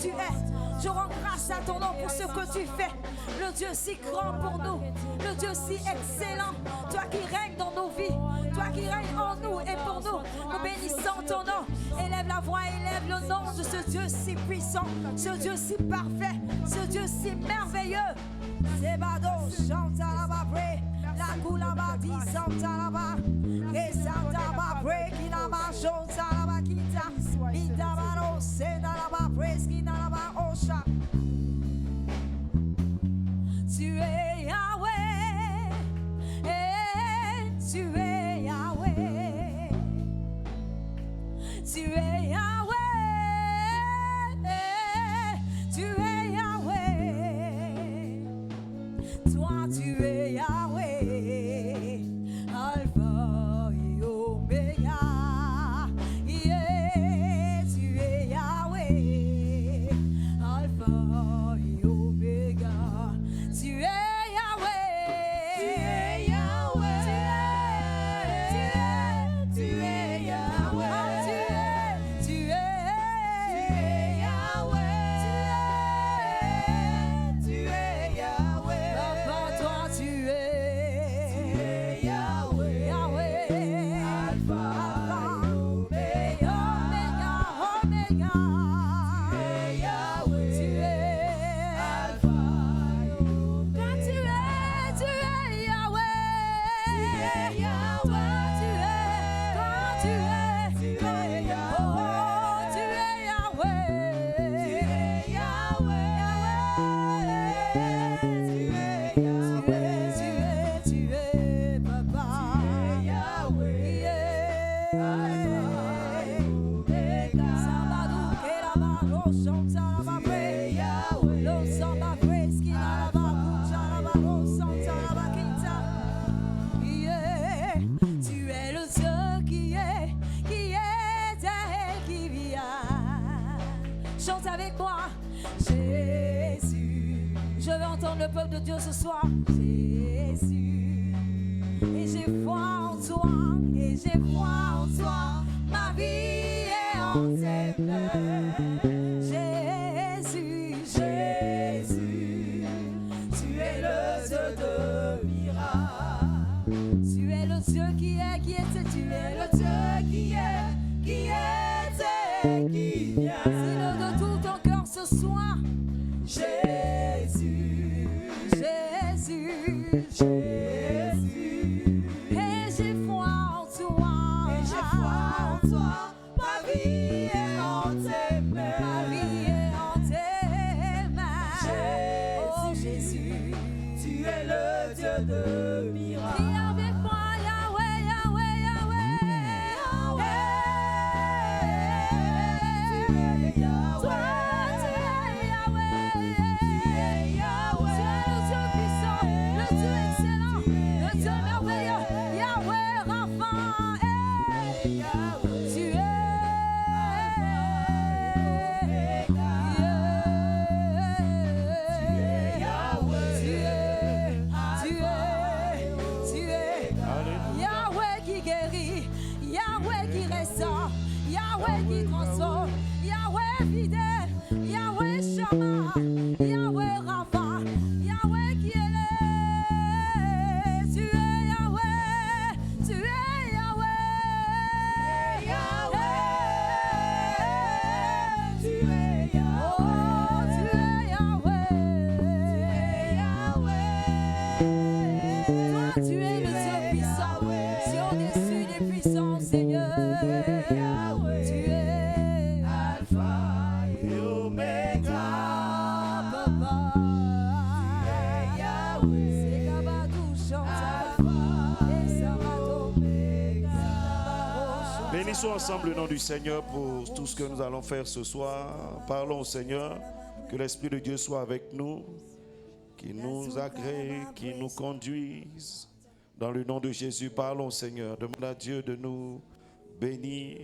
tu es. Je rends grâce à ton nom pour ce que tu fais. Le Dieu si grand pour nous, le Dieu si excellent. Toi qui règnes dans nos vies, toi qui règnes en nous et pour nous. Nous bénissons ton nom. Élève la voix, élève le nom de ce Dieu si puissant, ce Dieu si parfait, ce Dieu si merveilleux. Sebado, chanta la babre, la goulaba di santa la ba, et santa babre, qui la ba, chanta la ba, kita, itabaro, seda la ba, preski na la ba, osha. Tu es Yahweh, tu es Yahweh, tu es Yahweh, tu es Yahweh, toi tu es Yahweh, Alpha et Omega, yeah, tu es Yahweh, Alpha et Omega, tu es Chante avec moi, Jésus. Je veux entendre le peuple de Dieu ce soir. Jésus. Et j'ai foi en toi, et j'ai foi en toi. Ma vie est en tes mains. Jésus, Jésus. Tu es le Dieu de miracles. Tu es le Dieu qui était, tu es le Dieu qui était, qui vient. Dis-le de tout ton cœur ce soir. Jésus, Jésus, Jésus. Et j'ai foi en toi. Et j'ai foi en toi. Ma vie est en tes mains. Ma vie est en tes mains. Jésus, oh Jésus, tu es le Dieu de miracles. Prie avec moi, Yahweh, Yahweh, Yahweh, Yahweh. Yahweh qui transforme, Yahweh fidèle, Yahweh Shama, Yahweh Rapha, Yahweh qui est là. Tu es Yahweh, tu es Yahweh, Yahweh, tu es Yahweh, oh, tu es Yahweh, toi tu es le Dieu puissant, si on est dessus des puissants, Seigneur. Bénissons ensemble le nom du Seigneur pour tout ce que nous allons faire ce soir. Parlons au Seigneur, que l'Esprit de Dieu soit avec nous, qu'il nous agrée, qu'il nous conduise. Dans le nom de Jésus, parlons au Seigneur. Demande à Dieu de nous bénir,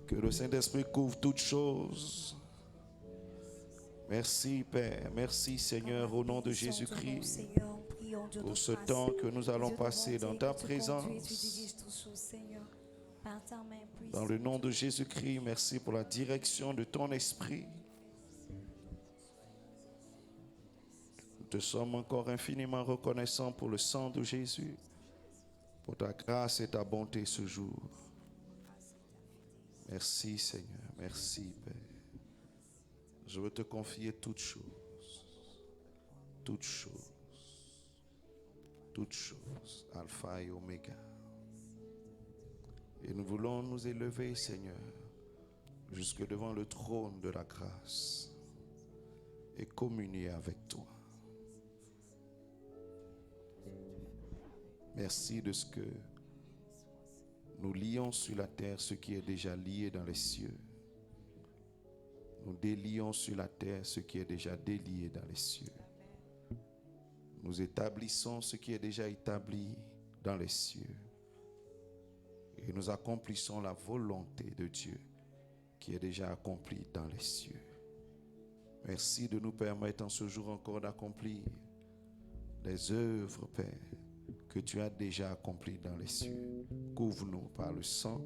que le Saint-Esprit couvre toutes choses. Merci Père, merci Seigneur, au nom de Jésus-Christ, pour ce temps que nous allons passer dans ta présence. Dans le nom de Jésus-Christ, merci pour la direction de ton esprit. te sommes encore infiniment reconnaissants pour le sang de Jésus, pour ta grâce et ta bonté ce jour. Merci Seigneur, merci Père. Je veux te confier toutes choses, toutes choses, toutes choses, Alpha et Oméga. Et nous voulons nous élever, Seigneur, jusque devant le trône de la grâce et communier avec toi. Merci de ce que nous lions sur la terre ce qui est déjà lié dans les cieux. Nous délions sur la terre ce qui est déjà délié dans les cieux. Nous établissons ce qui est déjà établi dans les cieux. Et nous accomplissons la volonté de Dieu qui est déjà accomplie dans les cieux. Merci de nous permettre en ce jour encore d'accomplir les œuvres, Père, que tu as déjà accomplies dans les cieux. Couvre-nous par le sang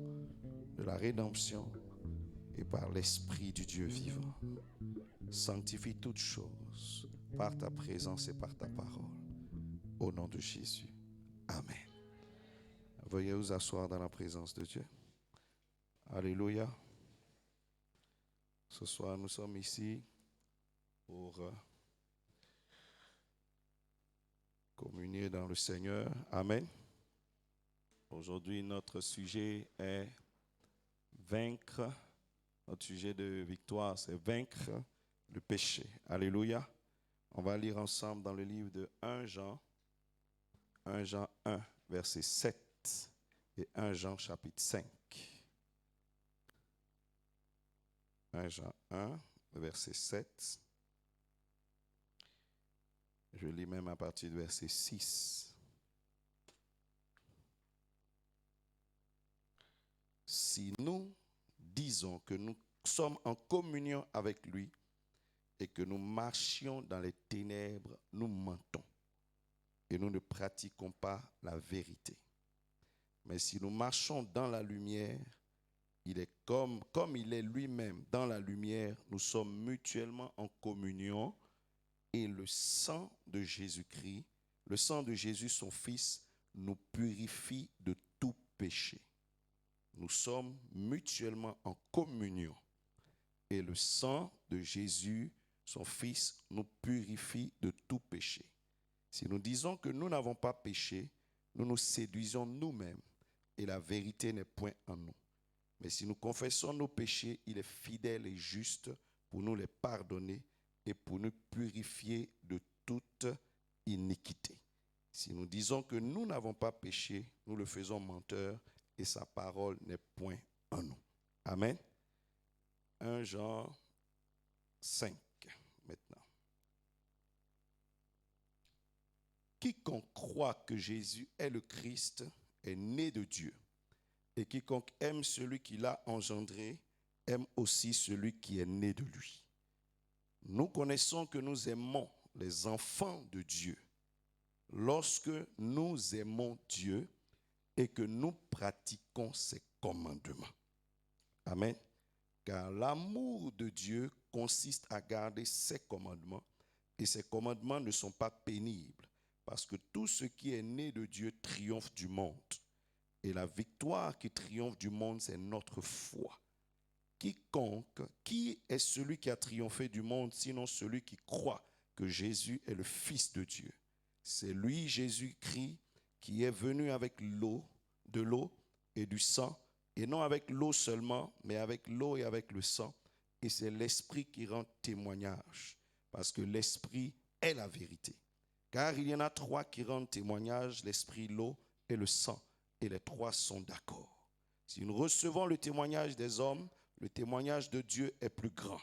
de la rédemption et par l'Esprit du Dieu vivant. Sanctifie toutes choses par ta présence et par ta parole. Au nom de Jésus. Amen. Veuillez vous asseoir dans la présence de Dieu. Alléluia. Ce soir, nous sommes ici pour communier dans le Seigneur. Amen. Aujourd'hui, notre sujet est vaincre. Notre sujet de victoire, c'est vaincre le péché. Alléluia. On va lire ensemble dans le livre de 1 Jean 1, verset 7 et 1 Jean chapitre 5. 1 Jean 1, verset 7. Je lis même à partir du verset 6. Si nous disons que nous sommes en communion avec lui et que nous marchions dans les ténèbres, nous mentons et nous ne pratiquons pas la vérité. Mais si nous marchons dans la lumière, il est comme il est lui-même dans la lumière, nous sommes mutuellement en communion et le sang de Jésus-Christ, le sang de Jésus, son Fils, nous purifie de tout péché. Nous sommes mutuellement en communion et le sang de Jésus, son Fils, nous purifie de tout péché. Si nous disons que nous n'avons pas péché, nous nous séduisons nous-mêmes et la vérité n'est point en nous. Mais si nous confessons nos péchés, il est fidèle et juste pour nous les pardonner et pour nous purifier de toute iniquité. Si nous disons que nous n'avons pas péché, nous le faisons menteur et sa parole n'est point en nous. Amen. 1 Jean 5 maintenant. Quiconque croit que Jésus est le Christ est né de Dieu. Et quiconque aime celui qui l'a engendré, aime aussi celui qui est né de lui. Nous connaissons que nous aimons les enfants de Dieu lorsque nous aimons Dieu et que nous pratiquons ses commandements. Amen. Car l'amour de Dieu consiste à garder ses commandements et ses commandements ne sont pas pénibles parce que tout ce qui est né de Dieu triomphe du monde. Et la victoire qui triomphe du monde, c'est notre foi. Qui est celui qui a triomphé du monde, sinon celui qui croit que Jésus est le Fils de Dieu? C'est lui, Jésus-Christ, qui est venu avec de l'eau et du sang, et non avec l'eau seulement, mais avec l'eau et avec le sang. Et c'est l'Esprit qui rend témoignage, parce que l'Esprit est la vérité. Car il y en a 3 qui rendent témoignage, l'Esprit, l'eau et le sang. Et les 3 sont d'accord. Si nous recevons le témoignage des hommes, le témoignage de Dieu est plus grand.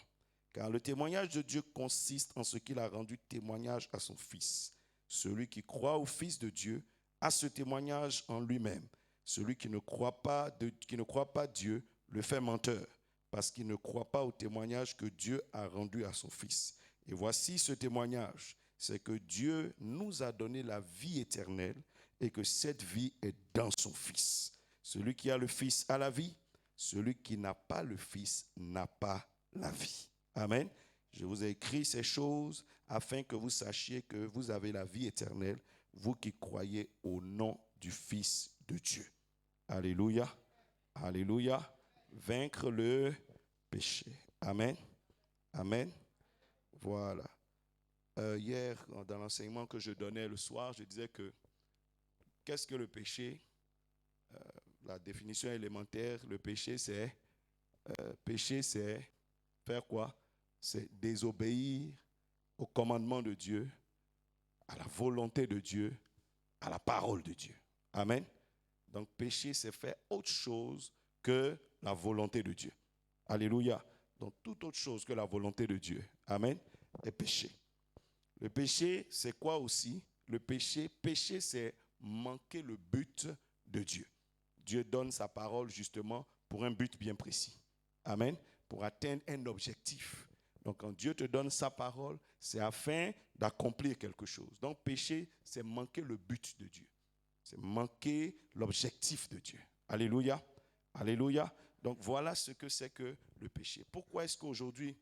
Car le témoignage de Dieu consiste en ce qu'il a rendu témoignage à son Fils. Celui qui croit au Fils de Dieu a ce témoignage en lui-même. Celui qui ne croit pas Dieu le fait menteur, parce qu'il ne croit pas au témoignage que Dieu a rendu à son Fils. Et voici ce témoignage, c'est que Dieu nous a donné la vie éternelle, et que cette vie est dans son Fils. Celui qui a le Fils a la vie, celui qui n'a pas le Fils n'a pas la vie. Amen. Je vous ai écrit ces choses afin que vous sachiez que vous avez la vie éternelle, vous qui croyez au nom du Fils de Dieu. Alléluia. Alléluia. Vaincre le péché. Amen. Amen. Voilà. Hier, dans l'enseignement que je donnais le soir, je disais que qu'est-ce que le péché? La définition élémentaire, le péché, c'est faire quoi? C'est désobéir au commandement de Dieu, à la volonté de Dieu, à la parole de Dieu. Amen. Donc péché, c'est faire autre chose que la volonté de Dieu. Alléluia. Donc toute autre chose que la volonté de Dieu. Amen. Est péché. Le péché, c'est quoi aussi? Le péché, c'est manquer le but de Dieu. Dieu donne sa parole justement pour un but bien précis. Amen. Pour atteindre un objectif. Donc quand Dieu te donne sa parole, c'est afin d'accomplir quelque chose. Donc péché, c'est manquer le but de Dieu. C'est manquer l'objectif de Dieu. Alléluia. Alléluia. Donc voilà ce que c'est que le péché. Pourquoi est-ce qu'aujourd'hui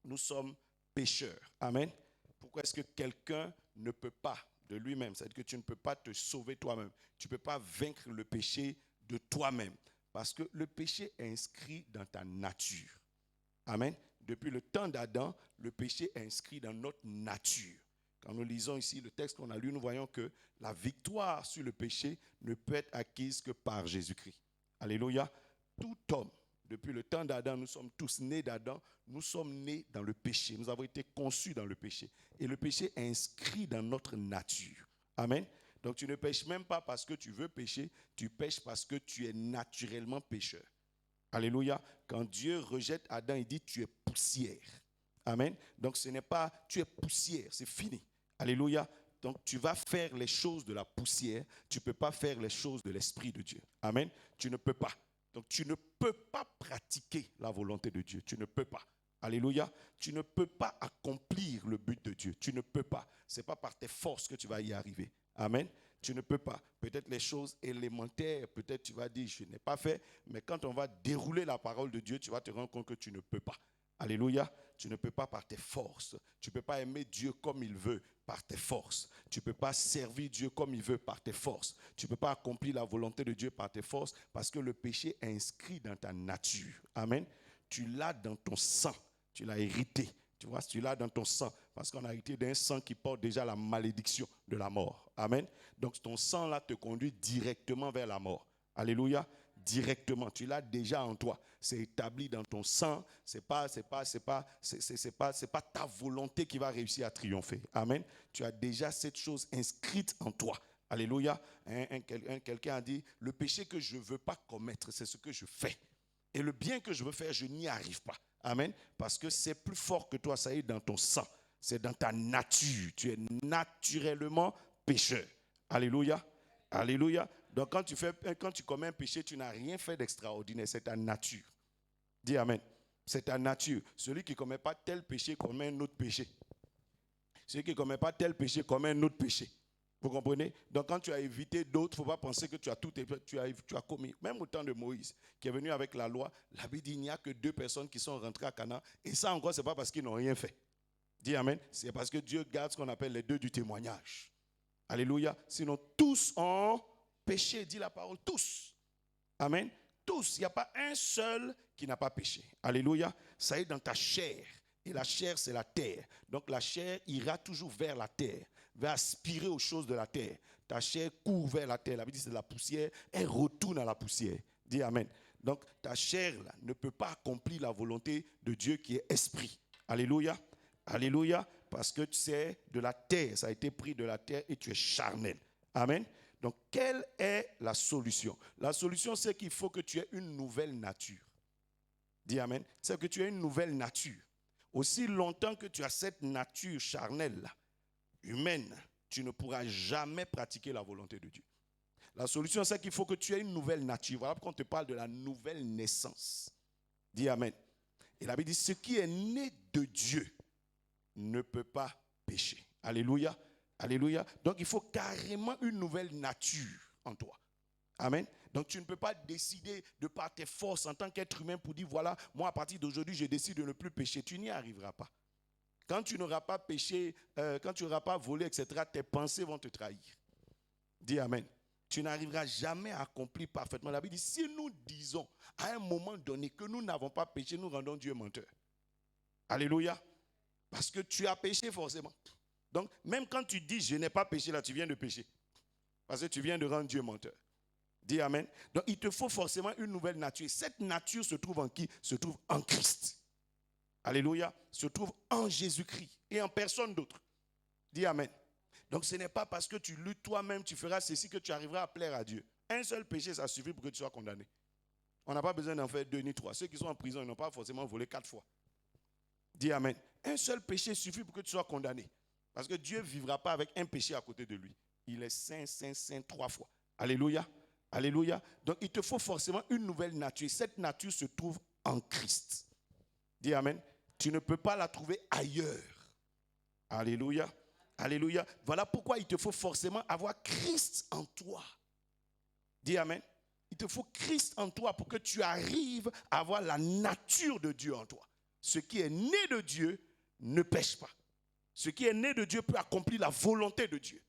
nous sommes pécheurs? Amen. Pourquoi est-ce que quelqu'un ne peut pas de lui-même, c'est-à-dire que tu ne peux pas te sauver toi-même, tu ne peux pas vaincre le péché de toi-même, parce que le péché est inscrit dans ta nature. Amen. Depuis le temps d'Adam, le péché est inscrit dans notre nature. Quand nous lisons ici le texte qu'on a lu, nous voyons que la victoire sur le péché ne peut être acquise que par Jésus-Christ. Alléluia. Tout homme, depuis le temps d'Adam, nous sommes tous nés d'Adam, nous sommes nés dans le péché. Nous avons été conçus dans le péché. Et le péché est inscrit dans notre nature. Amen. Donc tu ne pêches même pas parce que tu veux pécher, tu pêches parce que tu es naturellement pécheur. Alléluia. Quand Dieu rejette Adam, il dit tu es poussière. Amen. Donc ce n'est pas tu es poussière, c'est fini. Alléluia. Donc tu vas faire les choses de la poussière, tu ne peux pas faire les choses de l'Esprit de Dieu. Amen. Tu ne peux pas. Donc tu ne peux pas pratiquer la volonté de Dieu. Tu ne peux pas. Alléluia. Tu ne peux pas accomplir le but de Dieu. Tu ne peux pas. Ce n'est pas par tes forces que tu vas y arriver. Amen. Tu ne peux pas. Peut-être les choses élémentaires, peut-être tu vas dire, je n'ai pas fait. Mais quand on va dérouler la parole de Dieu, tu vas te rendre compte que tu ne peux pas. Alléluia. Tu ne peux pas par tes forces. Tu ne peux pas aimer Dieu comme il veut par tes forces. Tu ne peux pas servir Dieu comme il veut par tes forces. Tu ne peux pas accomplir la volonté de Dieu par tes forces parce que le péché est inscrit dans ta nature. Amen. Tu l'as dans ton sang. Tu l'as hérité. Tu vois, tu l'as dans ton sang. Parce qu'on a hérité d'un sang qui porte déjà la malédiction de la mort. Amen. Donc ton sang là te conduit directement vers la mort. Alléluia. Directement, tu l'as déjà en toi, c'est établi dans ton sang, c'est pas ta volonté qui va réussir à triompher. Amen. Tu as déjà cette chose inscrite en toi. Alléluia. Quelqu'un a dit, le péché que je ne veux pas commettre, c'est ce que je fais. Et le bien que je veux faire, je n'y arrive pas. Amen. Parce que c'est plus fort que toi, ça est dans ton sang, c'est dans ta nature. Tu es naturellement pécheur. Alléluia. Alléluia. Donc quand tu commets un péché, tu n'as rien fait d'extraordinaire, c'est ta nature. Dis amen. C'est ta nature. Celui qui ne commet pas tel péché commet un autre péché. Celui qui ne commet pas tel péché commet un autre péché. Vous comprenez? Donc quand tu as évité d'autres, il ne faut pas penser que tu as commis. Même au temps de Moïse, qui est venu avec la loi, la Bible dit qu'il n'y a que 2 personnes qui sont rentrées à Canaan. Et ça encore, ce n'est pas parce qu'ils n'ont rien fait. Dis amen. C'est parce que Dieu garde ce qu'on appelle les 2 du témoignage. Alléluia. Sinon, tous ont péché, dit la parole, tous. Amen. Tous. Il n'y a pas un seul qui n'a pas péché. Alléluia. Ça est dans ta chair. Et la chair, c'est la terre. Donc la chair ira toujours vers la terre, va aspirer aux choses de la terre. Ta chair court vers la terre. La Bible dit c'est de la poussière. Elle retourne à la poussière. Dis amen. Donc ta chair là, ne peut pas accomplir la volonté de Dieu qui est esprit. Alléluia. Alléluia. Parce que tu sais, de la terre, ça a été pris de la terre et tu es charnel. Amen. Donc, quelle est la solution? La solution, c'est qu'il faut que tu aies une nouvelle nature. Dis amen. C'est que tu aies une nouvelle nature. Aussi longtemps que tu as cette nature charnelle, humaine, tu ne pourras jamais pratiquer la volonté de Dieu. La solution, c'est qu'il faut que tu aies une nouvelle nature. Voilà pourquoi on te parle de la nouvelle naissance. Dis amen. Et la Bible dit, ce qui est né de Dieu ne peut pas pécher. Alléluia. Alléluia. Donc il faut carrément une nouvelle nature en toi. Amen. Donc tu ne peux pas décider de par tes forces en tant qu'être humain pour dire voilà, moi à partir d'aujourd'hui je décide de ne plus pécher. Tu n'y arriveras pas. Quand tu n'auras pas péché, quand tu n'auras pas volé, etc., tes pensées vont te trahir. Dis Amen. Tu n'arriveras jamais à accomplir parfaitement. La Bible dit, si nous disons à un moment donné que nous n'avons pas péché, nous rendons Dieu menteur. Alléluia. Parce que tu as péché forcément. Donc, même quand tu dis je n'ai pas péché, là, tu viens de pécher. Parce que tu viens de rendre Dieu menteur. Dis Amen. Donc, il te faut forcément une nouvelle nature. Cette nature se trouve en qui? Se trouve en Christ. Alléluia. Se trouve en Jésus-Christ et en personne d'autre. Dis Amen. Donc, ce n'est pas parce que tu luttes toi-même, tu feras ceci que tu arriveras à plaire à Dieu. Un seul péché, ça suffit pour que tu sois condamné. On n'a pas besoin d'en faire 2 ni 3. Ceux qui sont en prison, ils n'ont pas forcément volé 4 fois. Dis Amen. Un seul péché suffit pour que tu sois condamné. Parce que Dieu ne vivra pas avec un péché à côté de lui. Il est saint, saint, saint 3 fois. Alléluia. Alléluia. Donc, il te faut forcément une nouvelle nature. Cette nature se trouve en Christ. Dis Amen. Tu ne peux pas la trouver ailleurs. Alléluia. Alléluia. Voilà pourquoi il te faut forcément avoir Christ en toi. Dis Amen. Il te faut Christ en toi pour que tu arrives à avoir la nature de Dieu en toi. Ce qui est né de Dieu ne pêche pas. Ce qui est né de Dieu peut accomplir la volonté de Dieu.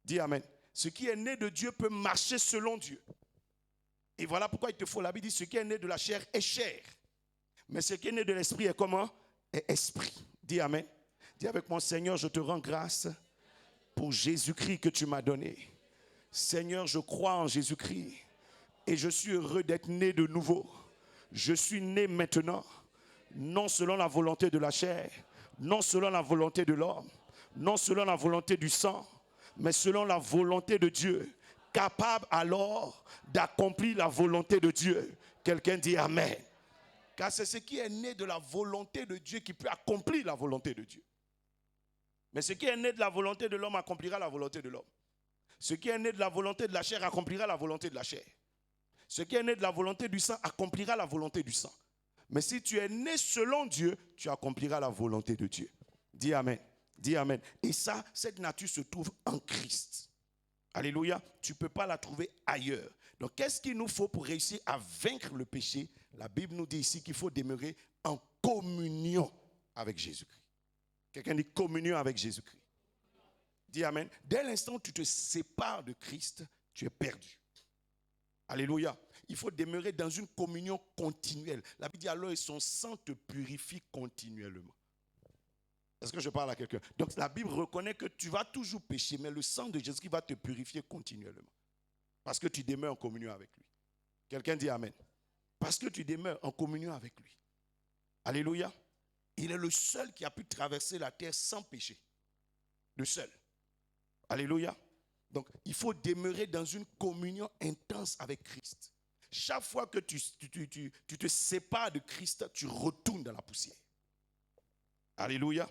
Dis Amen. Ce qui est né de Dieu peut marcher selon Dieu. Et voilà pourquoi il te faut, la Bible dit, ce qui est né de la chair est chair. Mais ce qui est né de l'esprit est comment? Est esprit. Dis Amen. Dis avec moi, Seigneur, je te rends grâce pour Jésus-Christ que tu m'as donné. Seigneur, je crois en Jésus-Christ et je suis heureux d'être né de nouveau. Je suis né maintenant, non selon la volonté de la chair, non selon la volonté de l'homme, non selon la volonté du sang, mais selon la volonté de Dieu, capable alors d'accomplir la volonté de Dieu. Quelqu'un dit Amen. Car c'est ce qui est né de la volonté de Dieu qui peut accomplir la volonté de Dieu. Mais ce qui est né de la volonté de l'homme accomplira la volonté de l'homme. Ce qui est né de la volonté de la chair accomplira la volonté de la chair. Ce qui est né de la volonté du sang accomplira la volonté du sang. Mais si tu es né selon Dieu, tu accompliras la volonté de Dieu. Dis Amen. Dis Amen. Et ça, cette nature se trouve en Christ. Alléluia. Tu ne peux pas la trouver ailleurs. Donc, qu'est-ce qu'il nous faut pour réussir à vaincre le péché? La Bible nous dit ici qu'il faut demeurer en communion avec Jésus-Christ. Quelqu'un dit communion avec Jésus-Christ. Dis Amen. Dès l'instant où tu te sépares de Christ, tu es perdu. Alléluia. Il faut demeurer dans une communion continuelle. La Bible dit alors son sang te purifie continuellement. Est-ce que je parle à quelqu'un? Donc la Bible reconnaît que tu vas toujours pécher, mais le sang de Jésus va te purifier continuellement. Parce que tu demeures en communion avec lui. Quelqu'un dit Amen. Parce que tu demeures en communion avec lui. Alléluia. Il est le seul qui a pu traverser la terre sans péché. Le seul. Alléluia. Donc, il faut demeurer dans une communion intense avec Christ. Chaque fois que tu te sépares de Christ, tu retournes dans la poussière. Alléluia.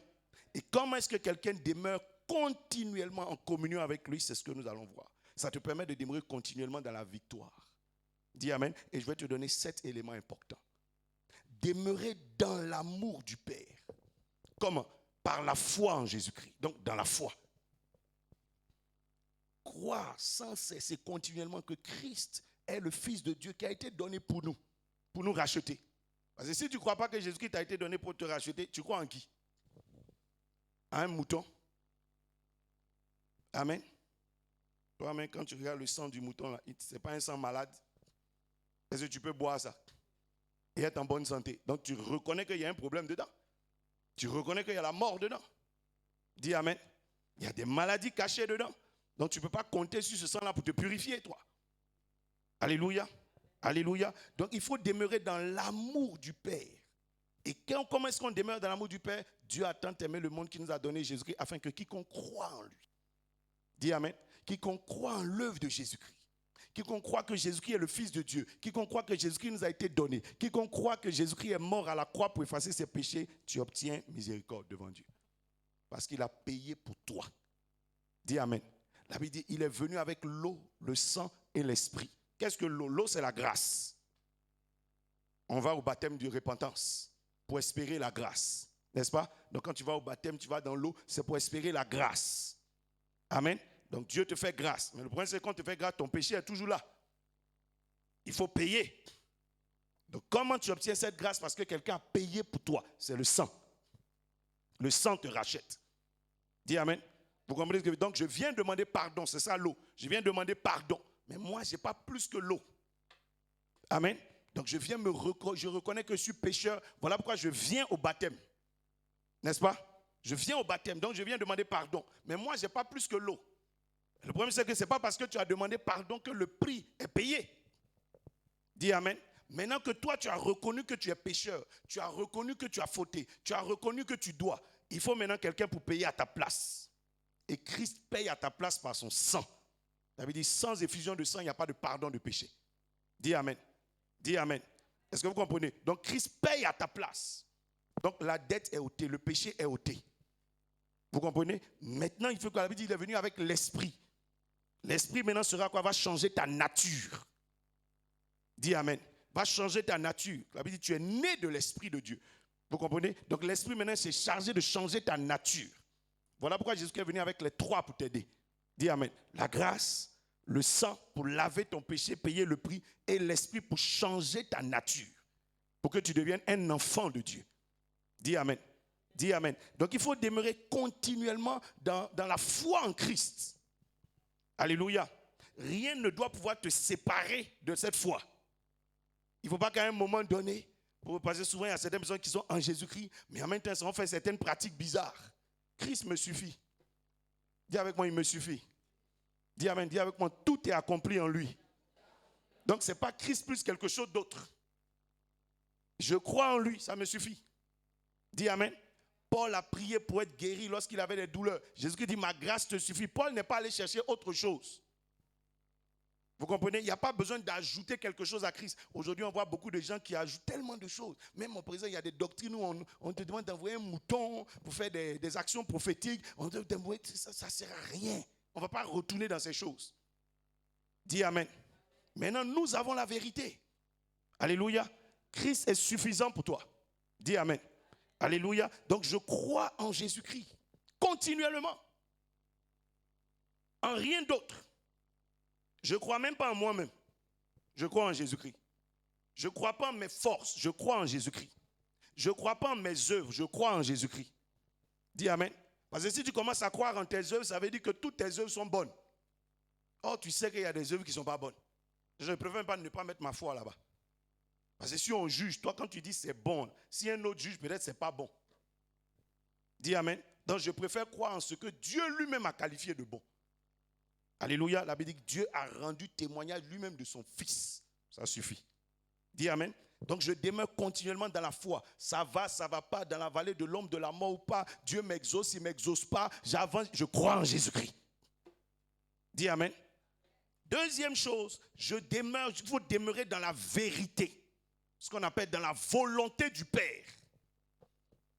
Et comment est-ce que quelqu'un demeure continuellement en communion avec lui? C'est ce que nous allons voir. Ça te permet de demeurer continuellement dans la victoire. Dis Amen. Et je vais te donner 7 éléments importants. Demeurer dans l'amour du Père. Comment? Par la foi en Jésus-Christ. Donc, dans la foi. Croire sans cesser continuellement que Christ est le Fils de Dieu qui a été donné pour nous racheter. Parce que si tu ne crois pas que Jésus-Christ a été donné pour te racheter, tu crois en qui? À un mouton. Amen. Toi-même, quand tu regardes le sang du mouton, ce n'est pas un sang malade. Est-ce que tu peux boire ça et être en bonne santé? Donc tu reconnais qu'il y a un problème dedans. Tu reconnais qu'il y a la mort dedans. Dis Amen. Il y a des maladies cachées dedans. Donc tu ne peux pas compter sur ce sang-là pour te purifier, toi. Alléluia. Alléluia. Donc il faut demeurer dans l'amour du Père. Et comment est-ce qu'on demeure dans l'amour du Père? Dieu a tant aimé le monde qu'il nous a donné Jésus-Christ afin que quiconque croit en lui. Dis Amen. Quiconque croit en l'œuvre de Jésus-Christ. Quiconque croit que Jésus-Christ est le Fils de Dieu. Quiconque croit que Jésus-Christ nous a été donné. Quiconque croit que Jésus-Christ est mort à la croix pour effacer ses péchés, tu obtiens miséricorde devant Dieu. Parce qu'il a payé pour toi. Dis Amen. La Bible dit, il est venu avec l'eau, le sang et l'esprit. Qu'est-ce que l'eau? L'eau, c'est la grâce. On va au baptême de repentance pour espérer la grâce. N'est-ce pas? Donc quand tu vas au baptême, tu vas dans l'eau, c'est pour espérer la grâce. Amen. Donc Dieu te fait grâce. Mais le problème, c'est que quand tu te fais grâce, ton péché est toujours là. Il faut payer. Donc comment tu obtiens cette grâce? Parce que quelqu'un a payé pour toi. C'est le sang. Le sang te rachète. Dis amen. Vous comprenez? Donc je viens demander pardon, c'est ça l'eau. Je viens demander pardon. Mais moi, je n'ai pas plus que l'eau. Amen. Donc je reconnais que je suis pécheur. Voilà pourquoi je viens au baptême. N'est-ce pas? Je viens au baptême, donc je viens demander pardon. Mais moi, je n'ai pas plus que l'eau. Le problème, c'est que ce n'est pas parce que tu as demandé pardon que le prix est payé. Dis amen. Maintenant que toi, tu as reconnu que tu es pécheur, tu as reconnu que tu as fauté, tu as reconnu que tu dois, il faut maintenant quelqu'un pour payer à ta place. Et Christ paye à ta place par son sang. Ça veut dire, sans effusion de sang, il n'y a pas de pardon de péché. Dis amen. Dis amen. Est-ce que vous comprenez? Donc Christ paye à ta place. Donc la dette est ôtée, le péché est ôté. Vous comprenez? Maintenant, il faut que la Bible dise qu'il est venu avec l'esprit. L'esprit maintenant sera quoi? Va changer ta nature. Dis amen. Va changer ta nature. La Bible dit tu es né de l'esprit de Dieu. Vous comprenez? Donc l'esprit maintenant s'est chargé de changer ta nature. Voilà pourquoi Jésus est venu avec les trois pour t'aider. Dis amen. La grâce, le sang pour laver ton péché, payer le prix, et l'esprit pour changer ta nature. Pour que tu deviennes un enfant de Dieu. Dis amen. Dis amen. Donc il faut demeurer continuellement dans la foi en Christ. Alléluia. Rien ne doit pouvoir te séparer de cette foi. Il ne faut pas qu'à un moment donné, parce que souvent il y a certaines personnes qui sont en Jésus-Christ, mais en même temps, on fait certaines pratiques bizarres. Christ me suffit. Dis avec moi, il me suffit. Dis amen, dis avec moi, tout est accompli en lui. Donc ce n'est pas Christ plus quelque chose d'autre. Je crois en lui, ça me suffit. Dis amen. Paul a prié pour être guéri lorsqu'il avait des douleurs. Jésus-Christ dit, ma grâce te suffit. Paul n'est pas allé chercher autre chose. Vous comprenez? Il n'y a pas besoin d'ajouter quelque chose à Christ. Aujourd'hui, on voit beaucoup de gens qui ajoutent tellement de choses. Même au présent, il y a des doctrines où on te demande d'envoyer un mouton pour faire des actions prophétiques. On te demande, ça ne sert à rien. On ne va pas retourner dans ces choses. Dis amen. Maintenant, nous avons la vérité. Alléluia. Christ est suffisant pour toi. Dis amen. Alléluia. Donc je crois en Jésus-Christ. Continuellement. En rien d'autre. Je ne crois même pas en moi-même. Je crois en Jésus-Christ. Je ne crois pas en mes forces. Je crois en Jésus-Christ. Je ne crois pas en mes œuvres. Je crois en Jésus-Christ. Dis amen. Parce que si tu commences à croire en tes œuvres, ça veut dire que toutes tes œuvres sont bonnes. Or, tu sais qu'il y a des œuvres qui ne sont pas bonnes. Je ne préfère pas ne pas mettre ma foi là-bas. Parce que si on juge, toi quand tu dis c'est bon, si un autre juge, peut-être c'est pas bon. Dis amen. Donc je préfère croire en ce que Dieu lui-même a qualifié de bon. Alléluia. La Bible dit que Dieu a rendu témoignage lui-même de son Fils. Ça suffit. Dis amen. Donc je demeure continuellement dans la foi. Ça va pas, dans la vallée de l'ombre de la mort ou pas. Dieu m'exauce, il ne m'exauce pas. J'avance, je crois en Jésus-Christ. Dis amen. Deuxième chose, il faut demeurer dans la vérité. Ce qu'on appelle dans la volonté du Père.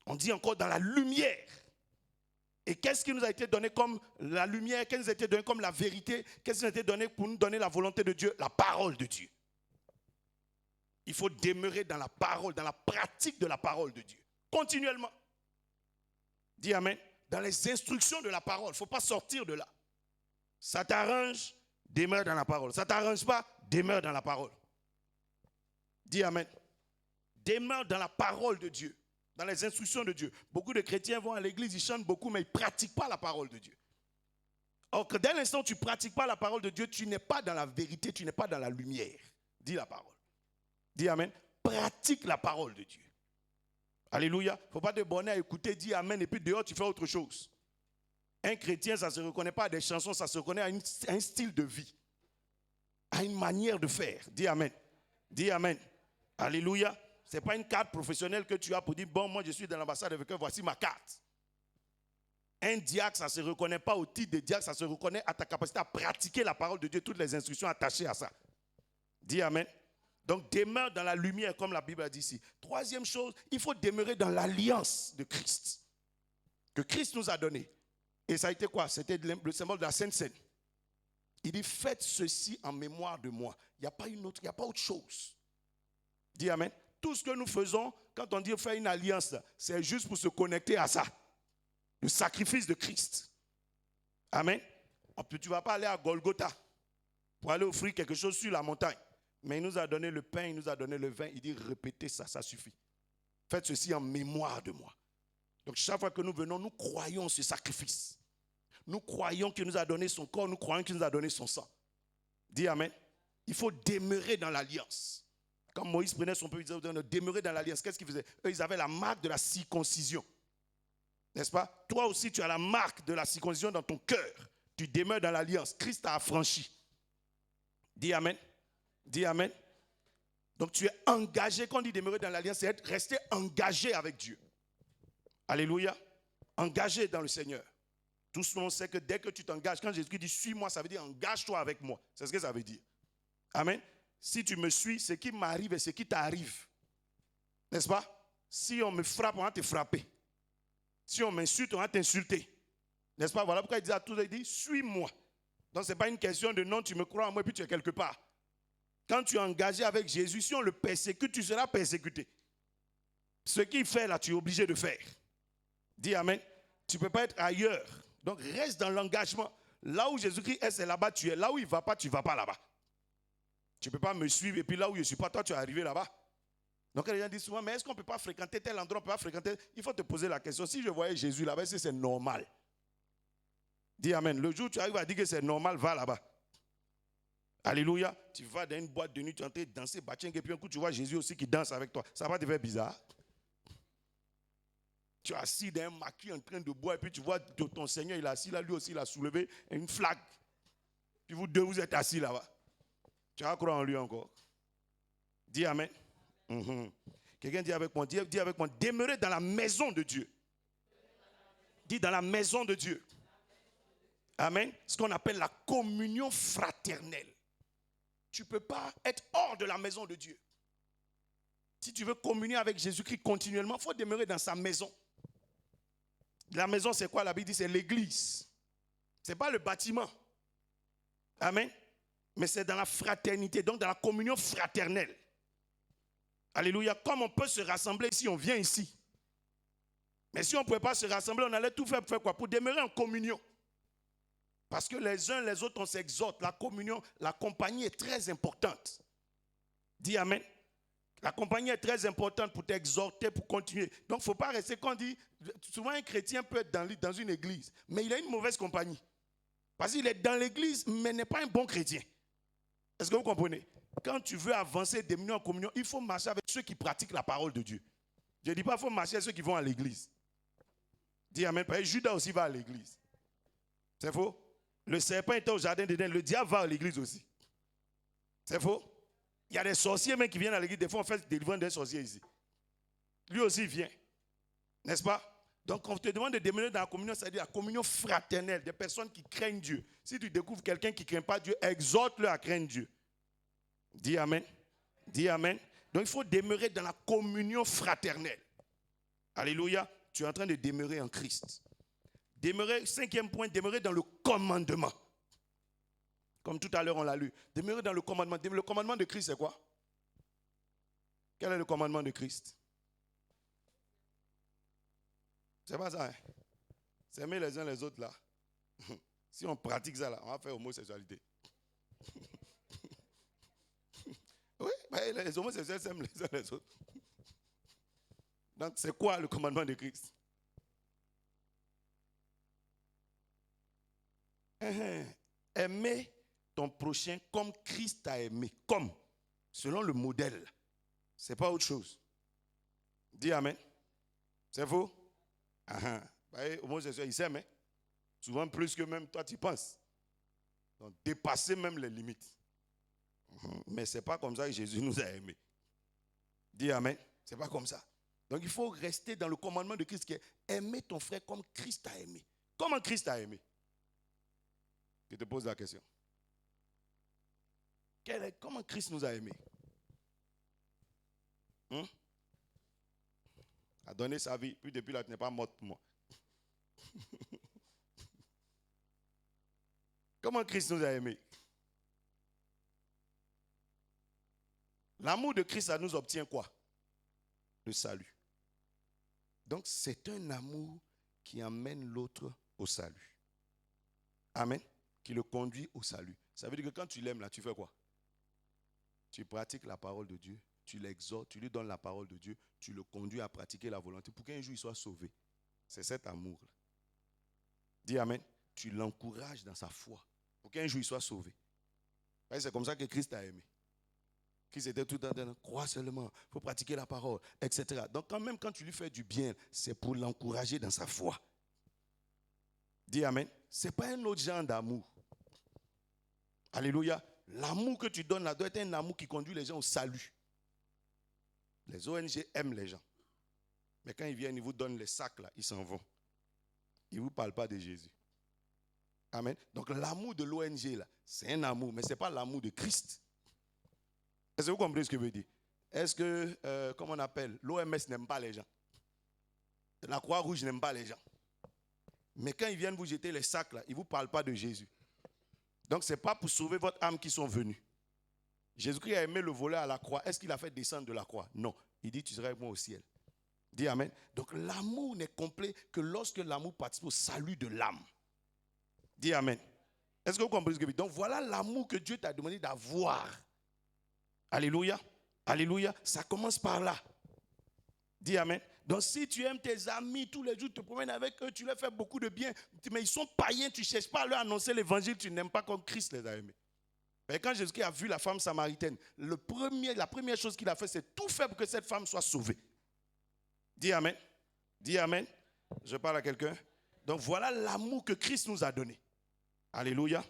On dit encore dans la lumière. Et qu'est-ce qui nous a été donné comme la lumière? Qu'est-ce qui nous a été donné comme la vérité? Qu'est-ce qui nous a été donné pour nous donner la volonté de Dieu? La parole de Dieu. Il faut demeurer dans la parole, dans la pratique de la parole de Dieu. Continuellement. Dis amen. Dans les instructions de la parole. Il ne faut pas sortir de là. Ça t'arrange, demeure dans la parole. Ça ne t'arrange pas, demeure dans la parole. Dis amen. Demeure dans la parole de Dieu, dans les instructions de Dieu. Beaucoup de chrétiens vont à l'église, ils chantent beaucoup, mais ils ne pratiquent pas la parole de Dieu. Or que dès l'instant où tu ne pratiques pas la parole de Dieu, tu n'es pas dans la vérité, tu n'es pas dans la lumière. Dis la parole. Dis amen. Pratique la parole de Dieu. Alléluia. Il ne faut pas te borner à écouter, dis amen, et puis dehors tu fais autre chose. Un chrétien, ça ne se reconnaît pas à des chansons, ça se reconnaît à un style de vie, à une manière de faire. Dis amen. Dis amen. Alléluia. Ce n'est pas une carte professionnelle que tu as pour dire, bon, moi je suis dans l'ambassade avec eux, voici ma carte. Un diacre, ça ne se reconnaît pas au titre de diacre, ça se reconnaît à ta capacité à pratiquer la parole de Dieu, toutes les instructions attachées à ça. Dis amen. Donc demeure dans la lumière comme la Bible a dit ici. Troisième chose, il faut demeurer dans l'alliance de Christ. Que Christ nous a donné. Et ça a été quoi? C'était le symbole de la Sainte Seine. Il dit, faites ceci en mémoire de moi. Il n'y a pas une autre, il n'y a pas autre chose. Dis amen. Tout ce que nous faisons, quand on dit faire une alliance, c'est juste pour se connecter à ça. Le sacrifice de Christ. Amen. Tu ne vas pas aller à Golgotha pour aller offrir quelque chose sur la montagne. Mais il nous a donné le pain, il nous a donné le vin. Il dit, répétez ça, ça suffit. Faites ceci en mémoire de moi. Donc chaque fois que nous venons, nous croyons ce sacrifice. Nous croyons qu'il nous a donné son corps, nous croyons qu'il nous a donné son sang. Dis Amen. Il faut demeurer dans l'alliance. Quand Moïse prenait son peuple, il disait demeurer dans l'alliance. Qu'est-ce qu'ils faisaient? Eux, ils avaient la marque de la circoncision. N'est-ce pas? Toi aussi, tu as la marque de la circoncision dans ton cœur. Tu demeures dans l'alliance. Christ t'a affranchi. Dis Amen. Dis Amen. Donc tu es engagé. Quand on dit demeurer dans l'alliance, c'est être resté engagé avec Dieu. Alléluia. Engagé dans le Seigneur. Tout le monde sait que dès que tu t'engages, quand Jésus dit suis-moi, ça veut dire engage-toi avec moi. C'est ce que ça veut dire. Amen. Si tu me suis, ce qui m'arrive et ce qui t'arrive. N'est-ce pas? Si on me frappe, on va te frapper. Si on m'insulte, on va t'insulter. N'est-ce pas? Voilà pourquoi il dit à tous, il dit suis-moi. Donc ce n'est pas une question de non, tu me crois en moi et puis tu es quelque part. Quand tu es engagé avec Jésus, si on le persécute, tu seras persécuté. Ce qu'il fait là, tu es obligé de faire. Dis Amen. Tu ne peux pas être ailleurs. Donc reste dans l'engagement. Là où Jésus-Christ est, c'est là-bas tu es. Là où il ne va pas, tu ne vas pas là-bas. Tu ne peux pas me suivre et puis là où je ne suis pas, toi tu es arrivé là-bas. Donc les gens disent souvent, mais est-ce qu'on ne peut pas fréquenter tel endroit, on ne peut pas fréquenter. Il faut te poser la question, si je voyais Jésus là-bas, est-ce que c'est normal? Dis Amen. Le jour où tu arrives à dire que c'est normal, va là-bas. Alléluia. Tu vas dans une boîte de nuit, tu es en train de danser, batching, et puis un coup tu vois Jésus aussi qui danse avec toi. Ça va te faire bizarre. Tu es assis dans un maquis en train de boire, et puis tu vois ton Seigneur, il est assis là, lui aussi il a soulevé une flaque. Puis vous deux, vous êtes assis là-bas. Tu vas croire en lui encore. Dis Amen. Quelqu'un dit avec moi, dis avec moi, demeurer dans la maison de Dieu. Dis dans la maison de Dieu. Amen. Ce qu'on appelle la communion fraternelle. Tu ne peux pas être hors de la maison de Dieu. Si tu veux communier avec Jésus-Christ continuellement, il faut demeurer dans sa maison. La maison, c'est quoi? La Bible dit c'est l'église. Ce n'est pas le bâtiment. Amen. Mais c'est dans la fraternité, donc dans la communion fraternelle. Alléluia. Comme on peut se rassembler ici, on vient ici. Mais si on ne pouvait pas se rassembler, on allait tout faire pour faire quoi? Pour demeurer en communion. Parce que les uns les autres, on s'exhorte. La communion, la compagnie est très importante. Dis Amen. La compagnie est très importante pour t'exhorter, pour continuer. Donc, il ne faut pas rester, quand on dit, souvent un chrétien peut être dans une église, mais il a une mauvaise compagnie. Parce qu'il est dans l'église, mais n'est pas un bon chrétien. Est-ce que vous comprenez? Quand tu veux avancer, diminuer en communion, il faut marcher avec ceux qui pratiquent la parole de Dieu. Je ne dis pas qu'il faut marcher avec ceux qui vont à l'église. Dis Amen. Parce que Judas aussi va à l'église. C'est faux? Le serpent était au jardin d'Éden, le diable va à l'église aussi. C'est faux? Il y a des sorciers même qui viennent à l'église. Des fois, on fait délivrer des sorciers ici. Lui aussi vient. N'est-ce pas? Donc, on te demande de demeurer dans la communion, c'est-à-dire la communion fraternelle, des personnes qui craignent Dieu. Si tu découvres quelqu'un qui ne craint pas Dieu, exhorte-le à craindre Dieu. Dis Amen. Dis Amen. Donc, il faut demeurer dans la communion fraternelle. Alléluia. Tu es en train de demeurer en Christ. Demeurer, 5e point, demeurer dans le commandement. Comme tout à l'heure, on l'a lu. Demeurer dans le commandement. Le commandement de Christ, c'est quoi? Quel est le commandement de Christ? C'est pas ça, hein? C'est aimer les uns les autres, là. Si on pratique ça, là, on va faire homosexualité. Oui, les homosexuels s'aiment les uns les autres. Donc, c'est quoi le commandement de Christ? Aimer ton prochain comme Christ t'a aimé. Comme, selon le modèle. Ce n'est pas autre chose. Dis Amen. C'est faux? Homosexuel, il s'aime. Souvent plus que même toi tu penses. Donc, dépasser même les limites. Mais ce n'est pas comme ça que Jésus nous a aimés. Dis Amen. Ce n'est pas comme ça. Donc, il faut rester dans le commandement de Christ qui est aimer ton frère comme Christ t'a aimé. Comment Christ t'a aimé? Je te pose la question. Comment Christ nous a aimés? A donné sa vie, puis depuis là, tu n'es pas morte pour moi. Comment Christ nous a aimés? L'amour de Christ, ça nous obtient quoi? Le salut. Donc, c'est un amour qui emmène l'autre au salut. Amen. Qui le conduit au salut. Ça veut dire que quand tu l'aimes là, tu fais quoi? Tu pratiques la parole de Dieu, tu l'exhortes, tu lui donnes la parole de Dieu, tu le conduis à pratiquer la volonté pour qu'un jour il soit sauvé. C'est cet amour-là. Dis Amen. Tu l'encourages dans sa foi pour qu'un jour il soit sauvé. C'est comme ça que Christ a aimé. Christ était tout le temps dans crois seulement, il faut pratiquer la parole, etc. Donc quand tu lui fais du bien, c'est pour l'encourager dans sa foi. Dis Amen. Ce n'est pas un autre genre d'amour. Alléluia. L'amour que tu donnes là doit être un amour qui conduit les gens au salut. Les ONG aiment les gens. Mais quand ils viennent, ils vous donnent les sacs là, ils s'en vont. Ils ne vous parlent pas de Jésus. Amen. Donc l'amour de l'ONG là, c'est un amour, mais ce n'est pas l'amour de Christ. Est-ce que vous comprenez ce que je veux dire? Est-ce que, comment on appelle, l'OMS n'aime pas les gens? La Croix-Rouge n'aime pas les gens. Mais quand ils viennent vous jeter les sacs là, ils ne vous parlent pas de Jésus. Donc ce n'est pas pour sauver votre âme qu'ils sont venus. Jésus-Christ a aimé le voleur à la croix. Est-ce qu'il a fait descendre de la croix? Non. Il dit tu seras avec moi au ciel. Dis Amen. Donc l'amour n'est complet que lorsque l'amour participe au salut de l'âme. Dis Amen. Est-ce que vous comprenez ce que je veux dire? Donc voilà l'amour que Dieu t'a demandé d'avoir. Alléluia. Alléluia. Ça commence par là. Dis Amen. Donc si tu aimes tes amis, tous les jours tu te promènes avec eux, tu leur fais beaucoup de bien, mais ils sont païens, tu ne cherches pas à leur annoncer l'évangile, tu n'aimes pas comme Christ les a aimés. Mais quand Jésus-Christ a vu la femme samaritaine, la première chose qu'il a fait, c'est tout faire pour que cette femme soit sauvée. Dis Amen. Dis Amen. Je parle à quelqu'un. Donc voilà l'amour que Christ nous a donné. Alléluia.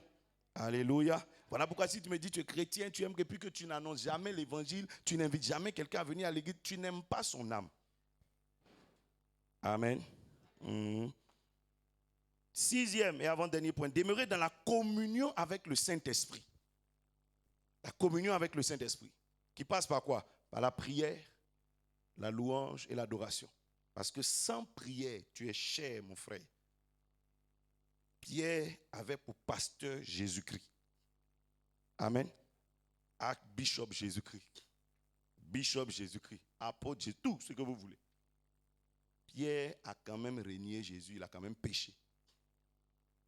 Alléluia. Voilà pourquoi si tu me dis tu es chrétien, tu aimes que puis que tu n'annonces jamais l'évangile, tu n'invites jamais quelqu'un à venir à l'église, tu n'aimes pas son âme. Amen. Sixième et avant-dernier point, demeurer dans la communion avec le Saint-Esprit. La communion avec le Saint-Esprit. Qui passe par quoi? Par la prière, la louange et l'adoration. Parce que sans prière, tu es cher, mon frère. Pierre avait pour pasteur Jésus-Christ. Amen. Archbishop Jésus-Christ. Bishop Jésus-Christ. Apôtre Jésus, tout ce que vous voulez. Pierre a quand même régné Jésus, il a quand même péché.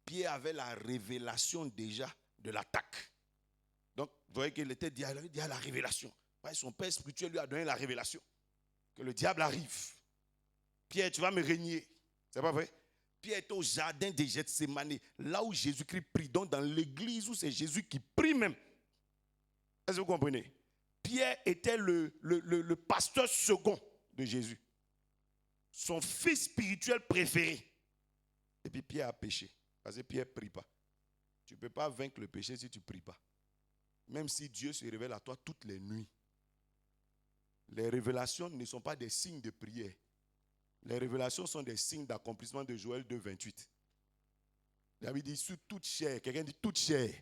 Pierre avait la révélation déjà de l'attaque. Donc, vous voyez qu'il était dit à la révélation. Son père spirituel lui a donné la révélation. Que le diable arrive. Pierre, tu vas me régner. C'est pas vrai? Pierre était au jardin de Gethsémani, là où Jésus-Christ prie. Donc, dans l'église où c'est Jésus qui prie même. Est-ce que vous comprenez? Pierre était le pasteur second de Jésus. Son fils spirituel préféré. Et puis Pierre a péché. Parce que Pierre ne prie pas. Tu ne peux pas vaincre le péché si tu ne pries pas. Même si Dieu se révèle à toi toutes les nuits. Les révélations ne sont pas des signes de prière. Les révélations sont des signes d'accomplissement de Joël 2, 28. David dit sur toute chair. Quelqu'un dit toute chair.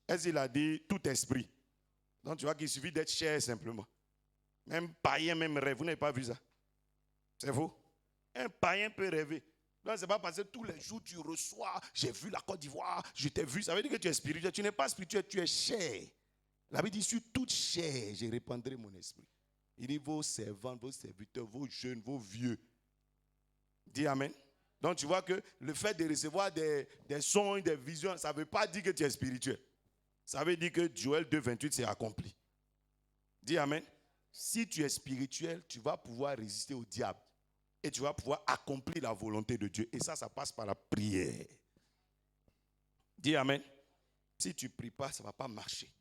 Est-ce qu'il a dit tout esprit? Donc tu vois qu'il suffit d'être chair simplement. Même païen, même rêve. Vous n'avez pas vu ça? C'est faux? Un païen peut rêver. Donc ce n'est pas parce que tous les jours tu reçois, j'ai vu la Côte d'Ivoire, je t'ai vu. Ça veut dire que tu es spirituel. Tu n'es pas spirituel, tu es chair. La Bible dit sur toute chair, je répandrai mon esprit. Il dit vos servantes, vos serviteurs, vos jeunes, vos vieux. Dis Amen. Donc tu vois que le fait de recevoir des sons, des visions, ça ne veut pas dire que tu es spirituel. Ça veut dire que Joël 2, 28 s'est accompli. Dis Amen. Si tu es spirituel, tu vas pouvoir résister au diable. Et tu vas pouvoir accomplir la volonté de Dieu. Et ça passe par la prière. Dis Amen. Si tu ne pries pas, ça ne va pas marcher.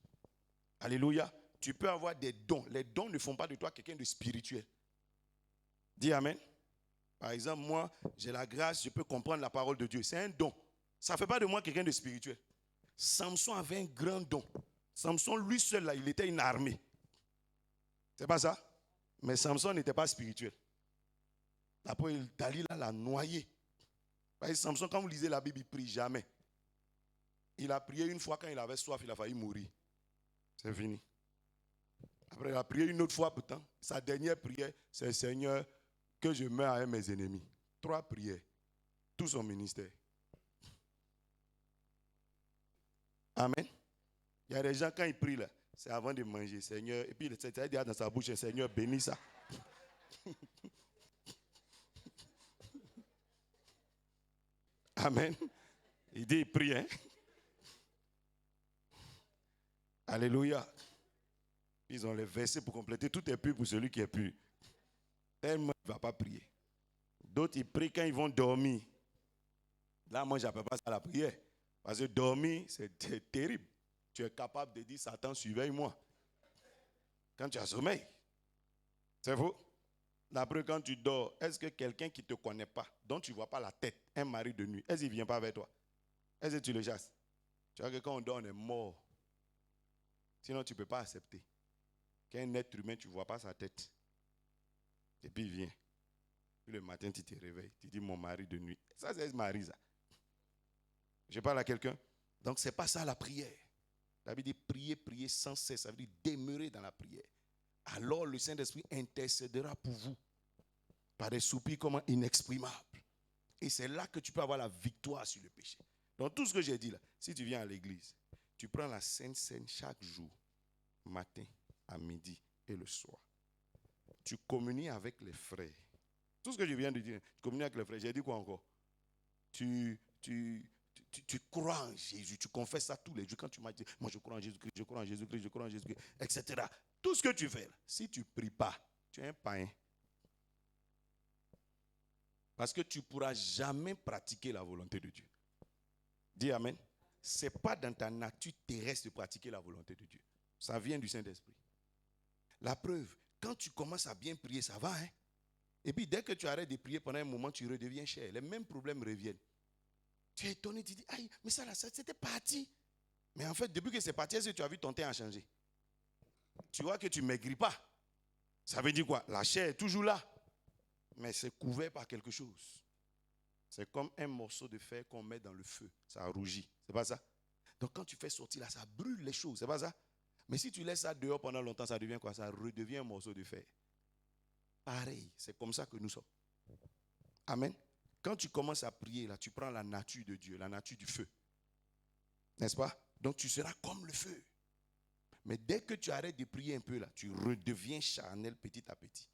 Alléluia. Tu peux avoir des dons. Les dons ne font pas de toi quelqu'un de spirituel. Dis Amen. Par exemple, moi, j'ai la grâce, je peux comprendre la parole de Dieu. C'est un don. Ça ne fait pas de moi quelqu'un de spirituel. Samson avait un grand don. Samson, lui seul, là, il était une armée. C'est pas ça? Mais Samson n'était pas spirituel. Après, Dalila l'a noyé. Parce que Samson, quand vous lisez la Bible, il ne prie jamais. Il a prié une fois quand il avait soif, il a failli mourir. C'est fini. Après, il a prié une autre fois pourtant. Sa dernière prière, c'est Seigneur, que je meure avec mes ennemis. 3 prières. Tout son ministère. Amen. Il y a des gens, quand ils prient là, c'est avant de manger, Seigneur. Et puis, il dit dans sa bouche, Seigneur, bénis ça. Amen. Il dit, il prie, hein. Alléluia. Ils ont les versets pour compléter. Tout est pur pour celui qui est pur. Tellement il ne va pas prier. D'autres, ils prient quand ils vont dormir. Là, moi, je n'appelle pas ça la prière. Parce que dormir, c'est terrible. Tu es capable de dire, Satan, surveille-moi. Quand tu as sommeil. C'est faux. D'après, quand tu dors, est-ce que quelqu'un qui ne te connaît pas, dont tu ne vois pas la tête, un mari de nuit, est-ce qu'il ne vient pas vers toi? Est-ce que tu le chasses? Tu vois que quand on dort, on est mort. Sinon, tu ne peux pas accepter qu'un être humain, tu ne vois pas sa tête. Et puis, il vient. Puis le matin, tu te réveilles. Tu dis, mon mari de nuit. Ça, c'est ce mari, ça. Je parle à quelqu'un. Donc, ce n'est pas ça la prière. Ça veut dire prier, prier sans cesse. Ça veut dire demeurer dans la prière. Alors, le Saint-Esprit intercédera pour vous par des soupirs comme inexprimables. Et c'est là que tu peux avoir la victoire sur le péché. Donc, tout ce que j'ai dit là, si tu viens à l'église, tu prends la Sainte Seine chaque jour, matin, à midi et le soir. Tu communies avec les frères. Tout ce que je viens de dire, tu communies avec les frères. J'ai dit quoi encore? Tu crois en Jésus, tu confesses ça tous les jours. Quand tu m'as dit, moi je crois en Jésus-Christ, je crois en Jésus-Christ, je crois en Jésus-Christ, etc. Tout ce que tu fais, là, si tu ne pries pas, tu es un païen. Parce que tu ne pourras jamais pratiquer la volonté de Dieu. Dis Amen. Ce n'est pas dans ta nature terrestre de pratiquer la volonté de Dieu. Ça vient du Saint-Esprit. La preuve, quand tu commences à bien prier, ça va. Hein? Et puis dès que tu arrêtes de prier pendant un moment, tu redeviens cher. Les mêmes problèmes reviennent. Tu es étonné, tu dis, aïe, mais ça, c'était parti. Mais en fait, depuis que c'est parti, est-ce que tu as vu ton teint a changé? Tu vois que tu ne maigris pas. Ça veut dire quoi? La chair est toujours là. Mais c'est couvert par quelque chose. C'est comme un morceau de fer qu'on met dans le feu. Ça rougit. C'est pas ça? Donc quand tu fais sortir là, ça brûle les choses. C'est pas ça? Mais si tu laisses ça dehors pendant longtemps, ça devient quoi? Ça redevient un morceau de fer. Pareil, c'est comme ça que nous sommes. Amen. Quand tu commences à prier, là, tu prends la nature de Dieu, la nature du feu. N'est-ce pas? Donc tu seras comme le feu. Mais dès que tu arrêtes de prier un peu, là, tu redeviens charnel petit à petit.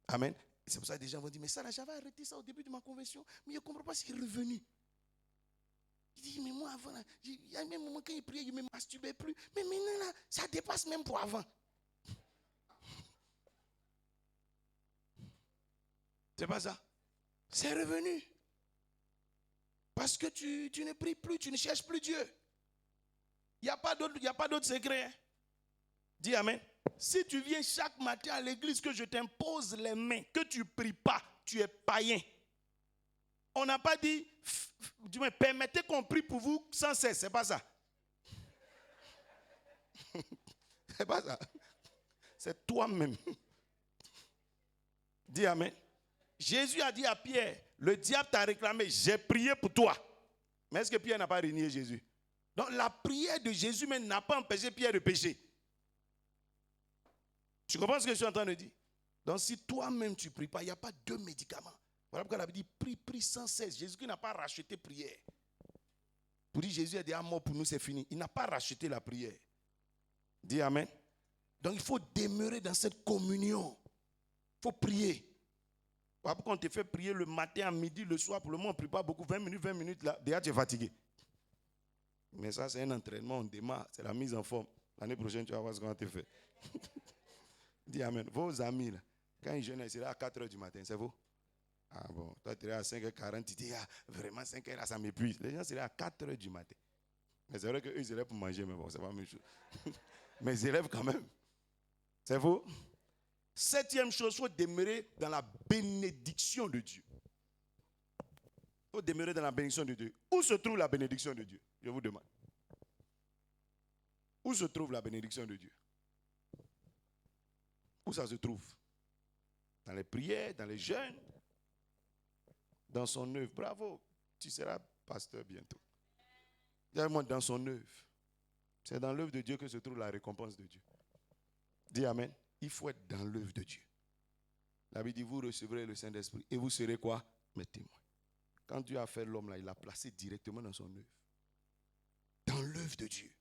Amen. C'est pour ça que des gens vont dire, mais ça, là, j'avais arrêté ça au début de ma conversion, mais je ne comprends pas s'il est revenu. Il dit, mais moi, avant, là, il y a même un moment quand il priait, je ne me masturbais plus. Mais maintenant, là, ça dépasse même pour avant. C'est pas ça. C'est revenu. Parce que tu ne pries plus, tu ne cherches plus Dieu. Il n'y a pas d'autre secret. Hein? Dis Amen. Si tu viens chaque matin à l'église, que je t'impose les mains, que tu ne pries pas, tu es païen. On n'a pas dit, permettez qu'on prie pour vous sans cesse. C'est pas ça. C'est pas ça. C'est toi-même. Dis Amen. Jésus a dit à Pierre, le diable t'a réclamé, j'ai prié pour toi. Mais est-ce que Pierre n'a pas renié Jésus? Donc la prière de Jésus même n'a pas empêché Pierre de pécher. Tu comprends ce que je suis en train de dire? Donc si toi-même tu ne pries pas, il n'y a pas de médicaments. Voilà pourquoi la Bible dit, prie sans cesse. Jésus n'a pas racheté prière. Pour dire Jésus est déjà mort pour nous, c'est fini. Il n'a pas racheté la prière. Dis Amen. Donc il faut demeurer dans cette communion. Il faut prier. Pourquoi on te fait prier le matin, à midi, le soir, pour le moment on ne prie pas beaucoup, 20 minutes, là, déjà tu es fatigué. Mais ça c'est un entraînement, on démarre, c'est la mise en forme. L'année prochaine tu vas voir ce qu'on te fait. Dis Amen. Vos amis, là, quand ils jeûnent, ils seraient à 4h du matin, c'est vous? Ah bon, toi tu es à 5h40, tu dis, ah, vraiment 5h là ça m'épuise. Les gens seraient à 4h du matin. Mais c'est vrai qu'eux ils élèvent pour manger, mais bon, c'est pas la même chose. Mais ils élèvent quand même. C'est vous? Septième chose, il faut demeurer dans la bénédiction de Dieu. Il faut demeurer dans la bénédiction de Dieu. Où se trouve la bénédiction de Dieu? Je vous demande. Où se trouve la bénédiction de Dieu? Où ça se trouve? Dans les prières, dans les jeûnes, dans son œuvre. Bravo, tu seras pasteur bientôt. Dans son œuvre. C'est dans l'œuvre de Dieu que se trouve la récompense de Dieu. Dis Amen. Il faut être dans l'œuvre de Dieu. La Bible dit, vous recevrez le Saint-Esprit et vous serez quoi? Mes témoins. Quand Dieu a fait l'homme là, il l'a placé directement dans son œuvre. Dans l'œuvre de Dieu.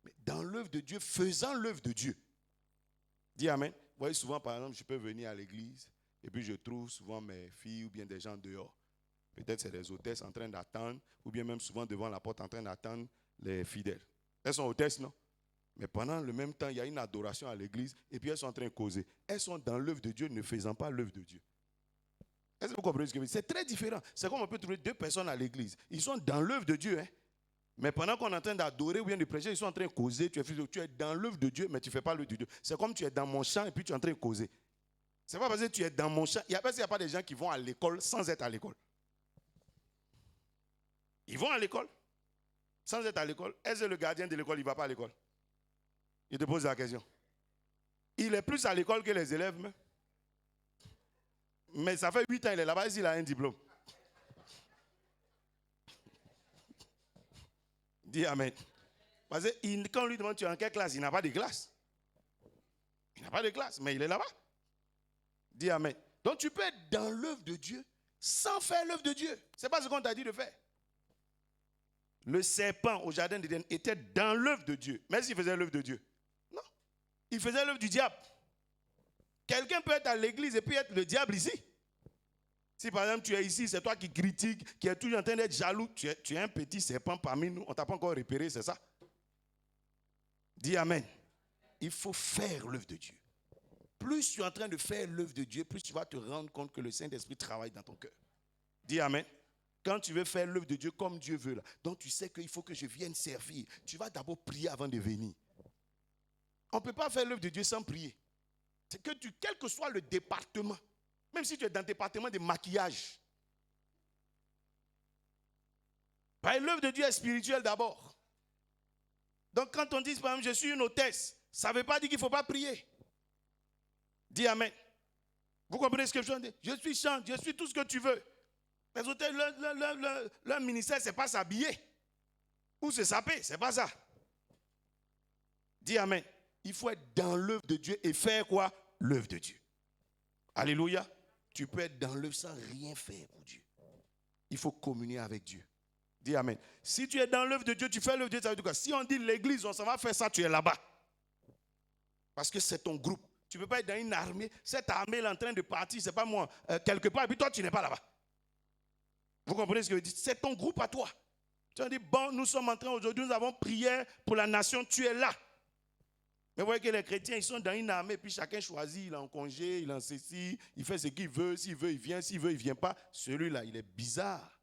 Mais dans l'œuvre de Dieu, faisant l'œuvre de Dieu. Dis Amen. Vous voyez souvent, par exemple, je peux venir à l'église et puis je trouve souvent mes filles ou bien des gens dehors. Peut-être c'est des hôtesses en train d'attendre ou bien même souvent devant la porte en train d'attendre les fidèles. Elles sont hôtesses, non? Mais pendant le même temps, il y a une adoration à l'église et puis elles sont en train de causer. Elles sont dans l'œuvre de Dieu, ne faisant pas l'œuvre de Dieu. Est-ce que vous comprenez ce que je veux dire? C'est très différent. C'est comme on peut trouver deux personnes à l'église. Ils sont dans l'œuvre de Dieu. Hein? Mais pendant qu'on est en train d'adorer ou bien de prêcher, ils sont en train de causer. Tu es dans l'œuvre de Dieu, mais tu ne fais pas l'œuvre de Dieu. C'est comme tu es dans mon champ et puis tu es en train de causer. C'est pas parce que tu es dans mon champ. Il n'y a pas des gens qui vont à l'école sans être à l'école. Ils vont à l'école sans être à l'école. Est-ce que le gardien de l'école, il ne va pas à l'école? Il te pose la question. Il est plus à l'école que les élèves, mais ça fait 8 ans qu'il est là-bas, il a un diplôme. Dis Amen. Parce que quand on lui demande tu es en quelle classe, il n'a pas de classe. Il n'a pas de classe, mais il est là-bas. Dis Amen. Donc tu peux être dans l'œuvre de Dieu sans faire l'œuvre de Dieu. Ce n'est pas ce qu'on t'a dit de faire. Le serpent au jardin d'Éden était dans l'œuvre de Dieu. Mais s'il faisait l'œuvre de Dieu? Non. Il faisait l'œuvre du diable. Quelqu'un peut être à l'église et puis être le diable ici. Si par exemple tu es ici, c'est toi qui critiques, qui es toujours en train d'être jaloux, tu es un petit serpent parmi nous, on ne t'a pas encore repéré, c'est ça? Dis Amen. Il faut faire l'œuvre de Dieu. Plus tu es en train de faire l'œuvre de Dieu, plus tu vas te rendre compte que le Saint-Esprit travaille dans ton cœur. Dis Amen. Quand tu veux faire l'œuvre de Dieu comme Dieu veut, là, donc tu sais qu'il faut que je vienne servir, tu vas d'abord prier avant de venir. On ne peut pas faire l'œuvre de Dieu sans prier. C'est que quel que soit le département, même si tu es dans le département de maquillage, l'œuvre de Dieu est spirituelle d'abord. Donc quand on dit par exemple je suis une hôtesse, ça ne veut pas dire qu'il ne faut pas prier. Dis Amen. Vous comprenez ce que je veux dire? Je suis chante, je suis tout ce que tu veux. Les hôtesses, leur ministère, ce n'est pas s'habiller ou se saper, ce n'est pas ça. Dis Amen. Il faut être dans l'œuvre de Dieu et faire quoi? L'œuvre de Dieu. Alléluia. Tu peux être dans l'œuvre sans rien faire pour Dieu. Il faut communier avec Dieu. Dis Amen. Si tu es dans l'œuvre de Dieu, tu fais l'œuvre de Dieu, ça veut dire quoi? Si on dit l'église, on s'en va faire ça, tu es là-bas. Parce que c'est ton groupe. Tu ne peux pas être dans une armée. Cette armée est en train de partir, c'est pas moi, quelque part, et puis toi, tu n'es pas là-bas. Vous comprenez ce que je dis? C'est ton groupe à toi. Tu as dit, bon, nous sommes en train aujourd'hui, nous avons prié pour la nation, tu es là. Mais vous voyez que les chrétiens, ils sont dans une armée, puis chacun choisit, il est en congé, il est en ceci, il fait ce qu'il veut, s'il veut, il vient, s'il veut, il ne vient pas. Celui-là, il est bizarre.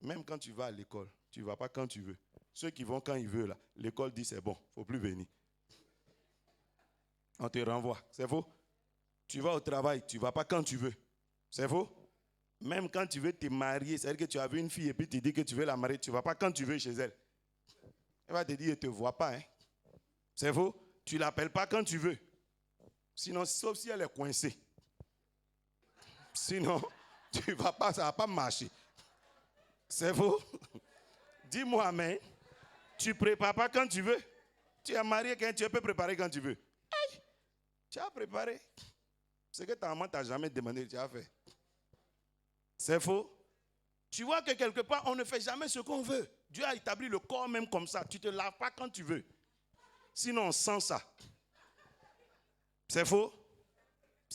Même quand tu vas à l'école, tu ne vas pas quand tu veux. Ceux qui vont quand ils veulent, là, l'école dit c'est bon, il ne faut plus venir. On te renvoie, c'est faux. Tu vas au travail, tu ne vas pas quand tu veux. C'est faux. Même quand tu veux te marier, c'est-à-dire que tu as vu une fille et puis tu dis que tu veux la marier, tu ne vas pas quand tu veux chez elle. Elle va te dire, elle ne te voit pas. Hein. C'est faux. Tu ne l'appelles pas quand tu veux. Sinon, sauf si elle est coincée. Sinon, tu vas pas, ça ne va pas marcher. C'est faux. Dis-moi, amen. Tu ne prépares pas quand tu veux. Tu es marié quand tu peux préparer quand tu veux. Hey, tu as préparé. Ce que ta maman ne t'a jamais demandé, tu as fait. C'est faux. Tu vois que quelque part, on ne fait jamais ce qu'on veut. Dieu a établi le corps même comme ça. Tu ne te laves pas quand tu veux. Sinon, on sent ça. C'est faux.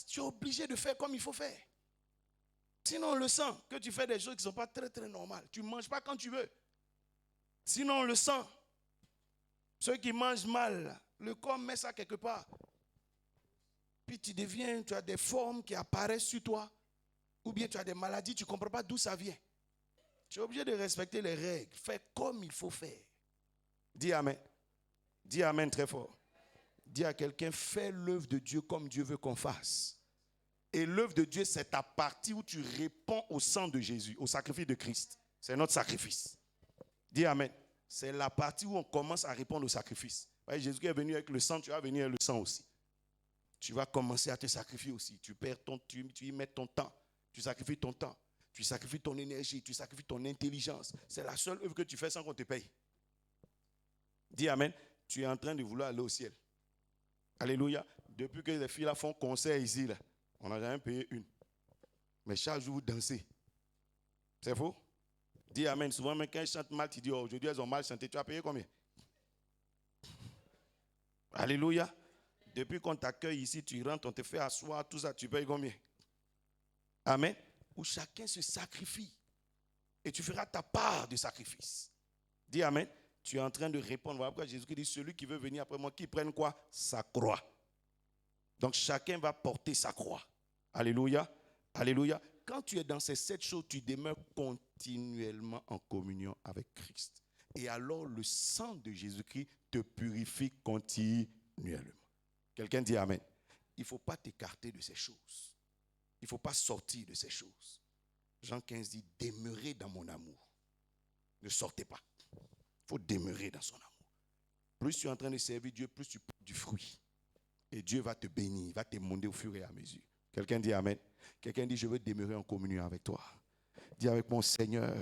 Tu es obligé de faire comme il faut faire. Sinon, on le sent que tu fais des choses qui ne sont pas très, très normales. Tu ne manges pas quand tu veux. Sinon, on le sent. Ceux qui mangent mal, le corps met ça quelque part. Puis tu as des formes qui apparaissent sur toi. Ou bien tu as des maladies, tu ne comprends pas d'où ça vient. Tu es obligé de respecter les règles. Fais comme il faut faire. Dis Amen. Dis Amen très fort. Dis à quelqu'un, fais l'œuvre de Dieu comme Dieu veut qu'on fasse. Et l'œuvre de Dieu, c'est ta partie où tu réponds au sang de Jésus, au sacrifice de Christ. C'est notre sacrifice. Dis Amen. C'est la partie où on commence à répondre au sacrifice. Ouais, Jésus est venu avec le sang, tu vas venir avec le sang aussi. Tu vas commencer à te sacrifier aussi. Tu y mets ton temps. Tu sacrifies ton temps. Tu sacrifies ton énergie. Tu sacrifies ton intelligence. C'est la seule œuvre que tu fais sans qu'on te paye. Dis Amen. Tu es en train de vouloir aller au ciel. Alléluia. Depuis que les filles là font concert ici, là, on n'a jamais payé une. Mais chaque jour, vous dansez. C'est faux? Dis Amen. Souvent, même quand elles chantent mal, tu dis, oh, aujourd'hui, elles ont mal chanté. Tu as payé combien? Alléluia. Depuis qu'on t'accueille ici, tu rentres, on te fait asseoir, tout ça, tu payes combien? Amen. Où chacun se sacrifie. Et tu feras ta part de sacrifice. Dis Amen. Tu es en train de répondre. Voilà pourquoi Jésus dit, celui qui veut venir après moi, qui prenne quoi? Sa croix. Donc chacun va porter sa croix. Alléluia. Alléluia. Quand tu es dans ces 7 choses, tu demeures continuellement en communion avec Christ. Et alors le sang de Jésus-Christ te purifie continuellement. Quelqu'un dit Amen. Il ne faut pas t'écarter de ces choses. Il ne faut pas sortir de ces choses. Jean 15 dit, demeurez dans mon amour. Ne sortez pas. Il faut demeurer dans son amour. Plus tu es en train de servir Dieu, plus tu portes du fruit. Et Dieu va te bénir, il va t'émonder au fur et à mesure. Quelqu'un dit Amen. Quelqu'un dit, je veux demeurer en communion avec toi. Dis avec mon Seigneur,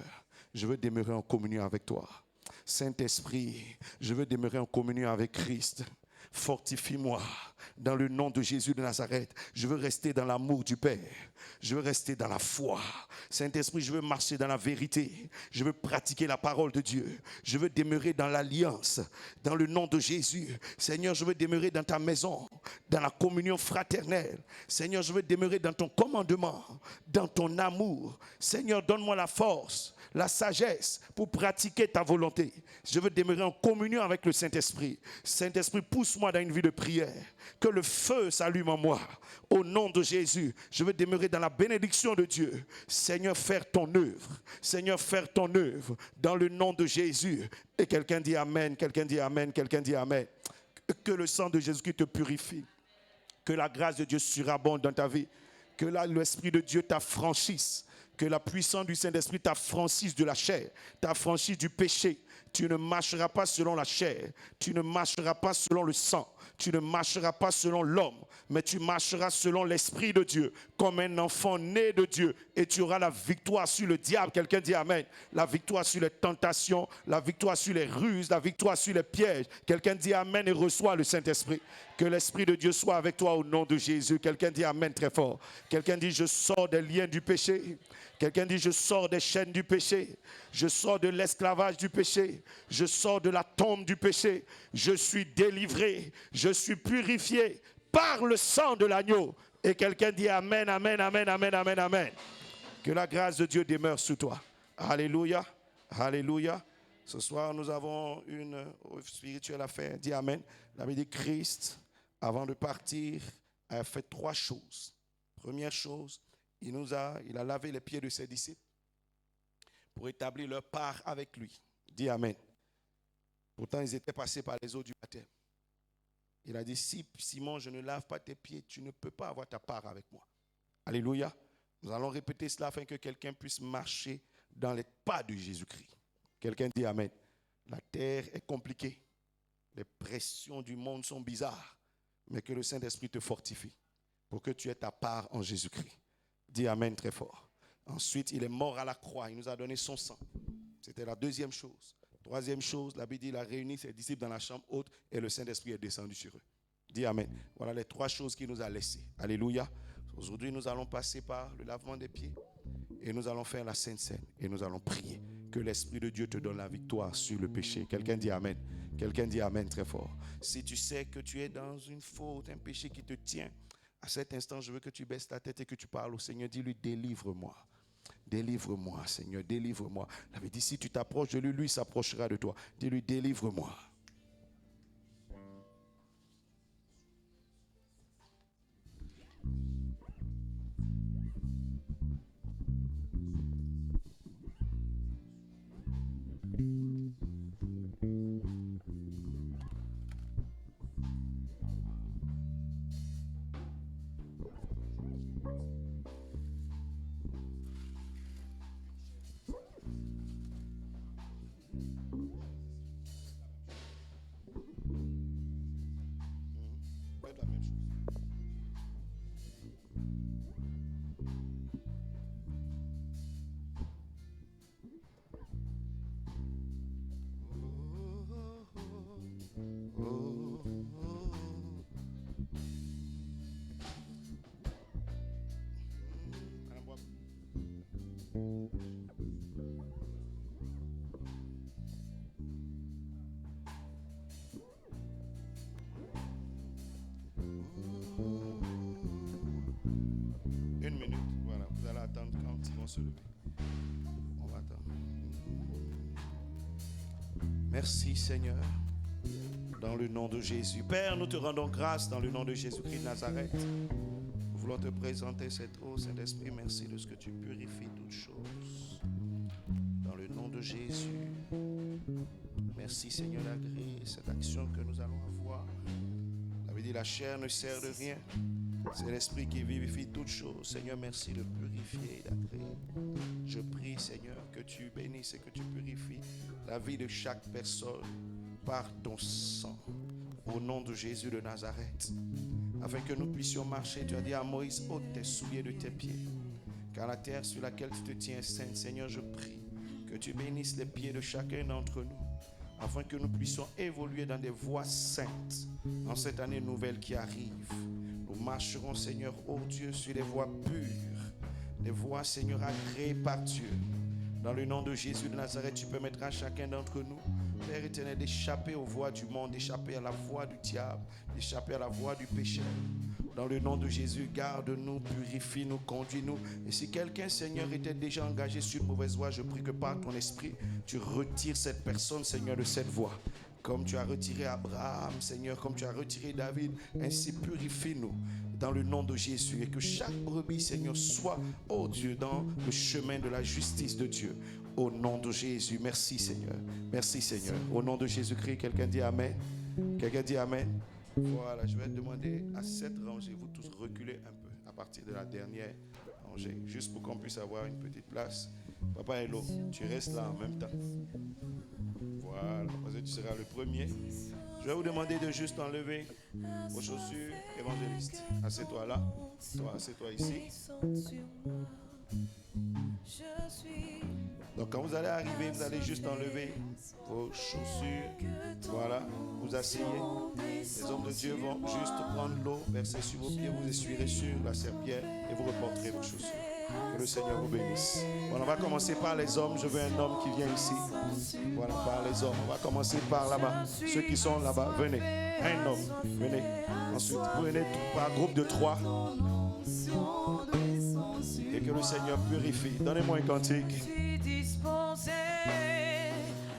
je veux demeurer en communion avec toi. Saint-Esprit, je veux demeurer en communion avec Christ. Fortifie-moi dans le nom de Jésus de Nazareth. Je veux rester dans l'amour du Père. Je veux rester dans la foi. Saint-Esprit, je veux marcher dans la vérité. Je veux pratiquer la parole de Dieu. Je veux demeurer dans l'alliance, dans le nom de Jésus. Seigneur, je veux demeurer dans ta maison, dans la communion fraternelle. Seigneur, je veux demeurer dans ton commandement, dans ton amour. Seigneur, donne-moi la force, la sagesse pour pratiquer ta volonté. Je veux demeurer en communion avec le Saint-Esprit. Saint-Esprit, pousse-moi dans une vie de prière. Que le feu s'allume en moi. Au nom de Jésus, je veux demeurer dans la bénédiction de Dieu. Seigneur, faire ton œuvre. Seigneur, faire ton œuvre dans le nom de Jésus. Et quelqu'un dit Amen, quelqu'un dit Amen, quelqu'un dit Amen. Que le sang de Jésus-Christ te purifie. Que la grâce de Dieu surabonde dans ta vie. Que l'Esprit de Dieu t'affranchisse. Que la puissance du Saint-Esprit t'affranchisse de la chair, t'affranchisse du péché. Tu ne marcheras pas selon la chair, tu ne marcheras pas selon le sang, tu ne marcheras pas selon l'homme, mais tu marcheras selon l'Esprit de Dieu, comme un enfant né de Dieu, et tu auras la victoire sur le diable. Quelqu'un dit Amen. La victoire sur les tentations, la victoire sur les ruses, la victoire sur les pièges. Quelqu'un dit Amen et reçoit le Saint-Esprit. Que l'Esprit de Dieu soit avec toi au nom de Jésus. Quelqu'un dit Amen très fort. Quelqu'un dit je sors des liens du péché. Quelqu'un dit je sors des chaînes du péché. Je sors de l'esclavage du péché. Je sors de la tombe du péché. Je suis délivré. Je suis purifié par le sang de l'agneau. Et quelqu'un dit Amen, Amen, Amen, Amen, Amen, Amen. Que la grâce de Dieu demeure sur toi. Alléluia. Alléluia. Ce soir, nous avons une œuvre spirituelle à faire. Dis Amen. La Bible dit Christ, avant de partir, a fait 3 choses. Première chose, il a lavé les pieds de ses disciples pour établir leur part avec lui. Dis Amen. Pourtant, ils étaient passés par les eaux du baptême. Il a dit, si Simon, je ne lave pas tes pieds, tu ne peux pas avoir ta part avec moi. Alléluia. Nous allons répéter cela afin que quelqu'un puisse marcher dans les pas de Jésus-Christ. Quelqu'un dit Amen. La terre est compliquée. Les pressions du monde sont bizarres. Mais que le Saint-Esprit te fortifie pour que tu aies ta part en Jésus-Christ. Dis Amen très fort. Ensuite, il est mort à la croix. Il nous a donné son sang. C'était la deuxième chose. Troisième chose, la Bible dit, il a réuni ses disciples dans la chambre haute et le Saint-Esprit est descendu sur eux. Dis Amen. Voilà les 3 choses qu'il nous a laissées. Alléluia. Aujourd'hui, nous allons passer par le lavement des pieds et nous allons faire la Sainte Seine et nous allons prier que l'Esprit de Dieu te donne la victoire sur le péché. Quelqu'un dit Amen. Quelqu'un dit Amen très fort. Si tu sais que tu es dans une faute, un péché qui te tient, à cet instant, je veux que tu baisses ta tête et que tu parles au Seigneur. Dis-lui, délivre-moi. Délivre-moi, Seigneur, délivre-moi. Il avait dit, si tu t'approches de lui, lui s'approchera de toi. Dis-lui, délivre-moi. Une minute, voilà, vous allez attendre quand ils vont se lever. On va attendre. Merci Seigneur, dans le nom de Jésus. Père, nous te rendons grâce dans le nom de Jésus-Christ de Nazareth. voulons te présenter cette eau, Saint-Esprit. Merci de ce que tu purifies toutes choses. Dans le nom de Jésus. Merci, Seigneur, d'agréer cette action que nous allons avoir. Ça veut dire la chair ne sert de rien. C'est l'Esprit qui vivifie toutes choses. Seigneur, merci de purifier et d'agréer. Je prie, Seigneur, que tu bénisses et que tu purifies la vie de chaque personne par ton sang. Au nom de Jésus de Nazareth. Afin que nous puissions marcher, tu as dit à Moïse, ôte tes souliers de tes pieds. Car la terre sur laquelle tu te tiens est sainte. Seigneur, je prie que tu bénisses les pieds de chacun d'entre nous. Afin que nous puissions évoluer dans des voies saintes en cette année nouvelle qui arrive. Nous marcherons, Seigneur, oh Dieu, sur des voies pures, des voies, Seigneur, agréées par Dieu. Dans le nom de Jésus de Nazareth, tu permettras à chacun d'entre nous, Père éternel, d'échapper aux voies du monde, d'échapper à la voie du diable, d'échapper à la voie du péché. Dans le nom de Jésus, garde-nous, purifie-nous, conduis-nous. Et si quelqu'un, Seigneur, était déjà engagé sur une mauvaise voie, je prie que par ton esprit, tu retires cette personne, Seigneur, de cette voie. Comme tu as retiré Abraham, Seigneur, comme tu as retiré David, ainsi purifie-nous dans le nom de Jésus. Et que chaque brebis, Seigneur, soit, oh Dieu, dans le chemin de la justice de Dieu. Au nom de Jésus, merci Seigneur. Merci Seigneur. Au nom de Jésus-Christ, quelqu'un dit Amen. Quelqu'un dit Amen. Voilà, je vais demander à cette rangée, vous tous reculez un peu à partir de la dernière rangée, juste pour qu'on puisse avoir une petite place. Papa Hello, tu restes là en même temps. Voilà, parce que tu seras le premier. Je vais vous demander de juste enlever vos chaussures, évangéliste. Assieds-toi là. Toi, assieds-toi ici. Donc quand vous allez arriver, vous allez juste enlever vos chaussures. Voilà, vous asseyez. Les hommes de Dieu vont juste prendre l'eau, verser sur vos pieds, vous essuierez sur la serpillère et vous reporterez vos chaussures. Que le Seigneur vous bénisse. Voilà, on va commencer par les hommes. Je veux un homme qui vient ici. Voilà, par les hommes. On va commencer par là-bas. Ceux qui sont là-bas, venez. Un homme, venez. Ensuite, venez par groupe de 3. Et que le Seigneur purifie. Donnez-moi un cantique.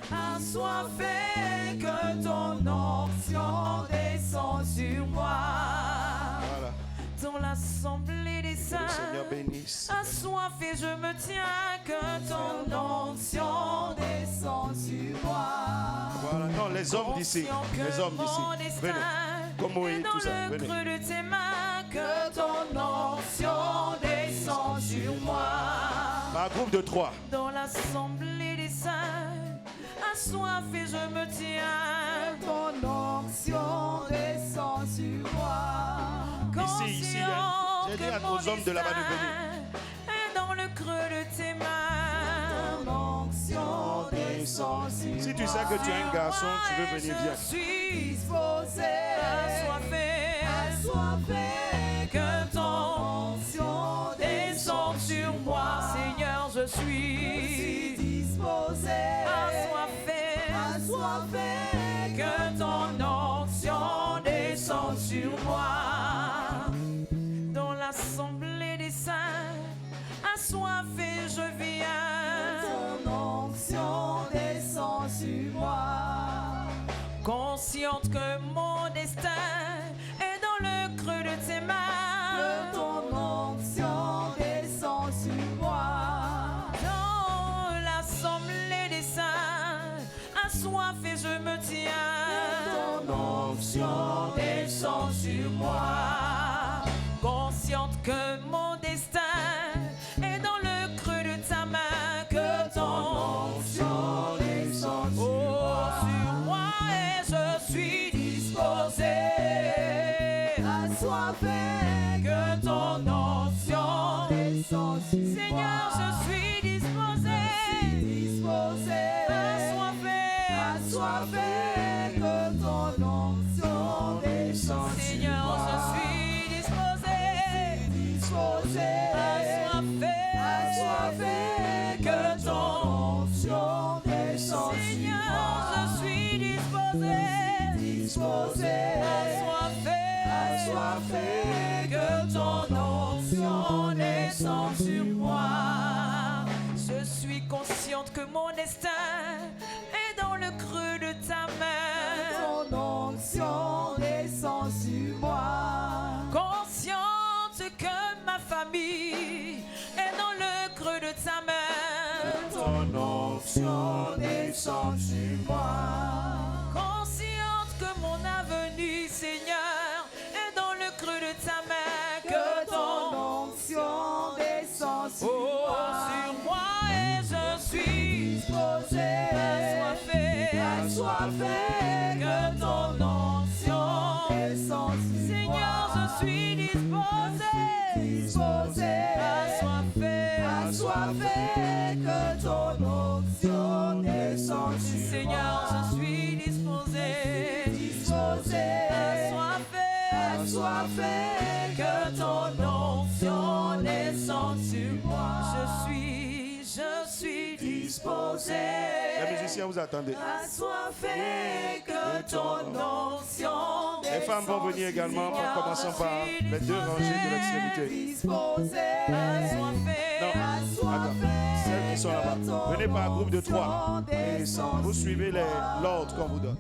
Assoiffé, que ton onction descend sur moi. Voilà. Dans l'assemblée des saints, que le Seigneur bénisse. Assoiffé, je me tiens, que ton onction descend sur moi. Voilà, non, les hommes d'ici. Les hommes d'ici. Venez. Comme Moïse, tout ça. Venez. Dans le creux de tes mains, que ton onction descend sur moi. Par groupe de 3. Dans l'assemblée des saints, assoiffé, je me tiens, ton onction descend sur moi. Ici, j'ai dit à nos hommes de là-bas de venir. Dans le creux de tes mains, ton onction descend sur moi. Si tu sais que tu es un garçon, tu veux venir, viens. Je suis disposé, assoiffé, que ton onction descend sur moi. Seigneur, je suis disposé, assoiffé, que ton onction descend sur moi. Dans l'assemblée des saints, assoiffé, je viens, ton onction descend sur moi. Consciente que mon destin est dans le creux de tes mains, que ton onction descend sur moi. Dans l'assemblée des saints, assoiffé, je me tiens, ton onction descend sur moi. Consciente que mon destin est dans le creux de ta main, que ton onction descend sur moi. Et je suis disposé, assoiffé, que ton onction descend sur moi. Seigneur, je suis disposé, assoiffé, que ton onction descend sur moi. Seigneur, je suis disposé, assoiffé, que ton onction descend sur moi. Seigneur, je suis disposé, assoiffé, que ton onction descend sur moi. Je suis consciente que mon destin est dans le creux de ta main. Ton onction descend sur moi. Consciente que ton onction descende sur moi. Consciente que mon avenir, Seigneur, est dans le creux de ta main. Que ton onction descende sur moi et je suis disposé, assoiffé, que ton onction descende sur moi. Seigneur, je suis disposé, assoiffé, que ton onction descende sur moi. Seigneur, je suis disposé, assoiffé, que ton onction descende sur moi. Je suis disposé. Les musiciens, vous attendez. Assoiffé, que ton onction descende. Les femmes vont venir également, commençons par les deux rangées de l'extrémité. Non, attends, celles qui sont là-bas. Venez par groupe de 3 et vous suivez l'ordre qu'on vous donne.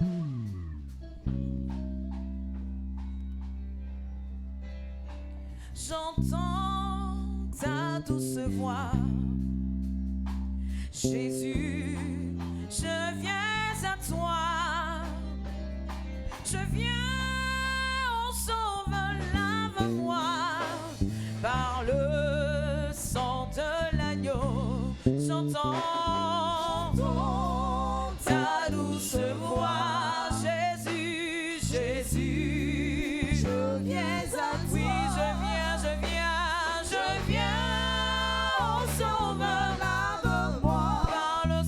J'entends ta douce voix, Jésus, je viens à toi, je viens, oh Sauveur, lave-moi par le sang de l'agneau. J'entends ta douce voix, Jésus, Jésus, je viens à toi. Oui, je viens, oh Sauveur, lave-moi par le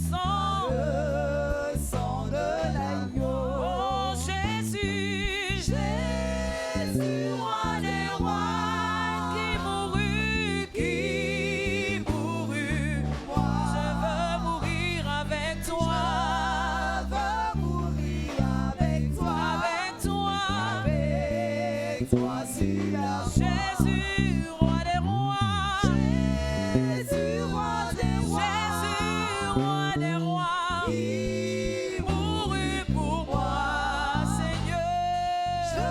sang de l'agneau. Oh Jésus, Jésus, roi des rois, qui mourut, je veux mourir avec toi. Jésus, roi des rois, Jésus, roi des rois, qui mourut pour moi, Seigneur. Je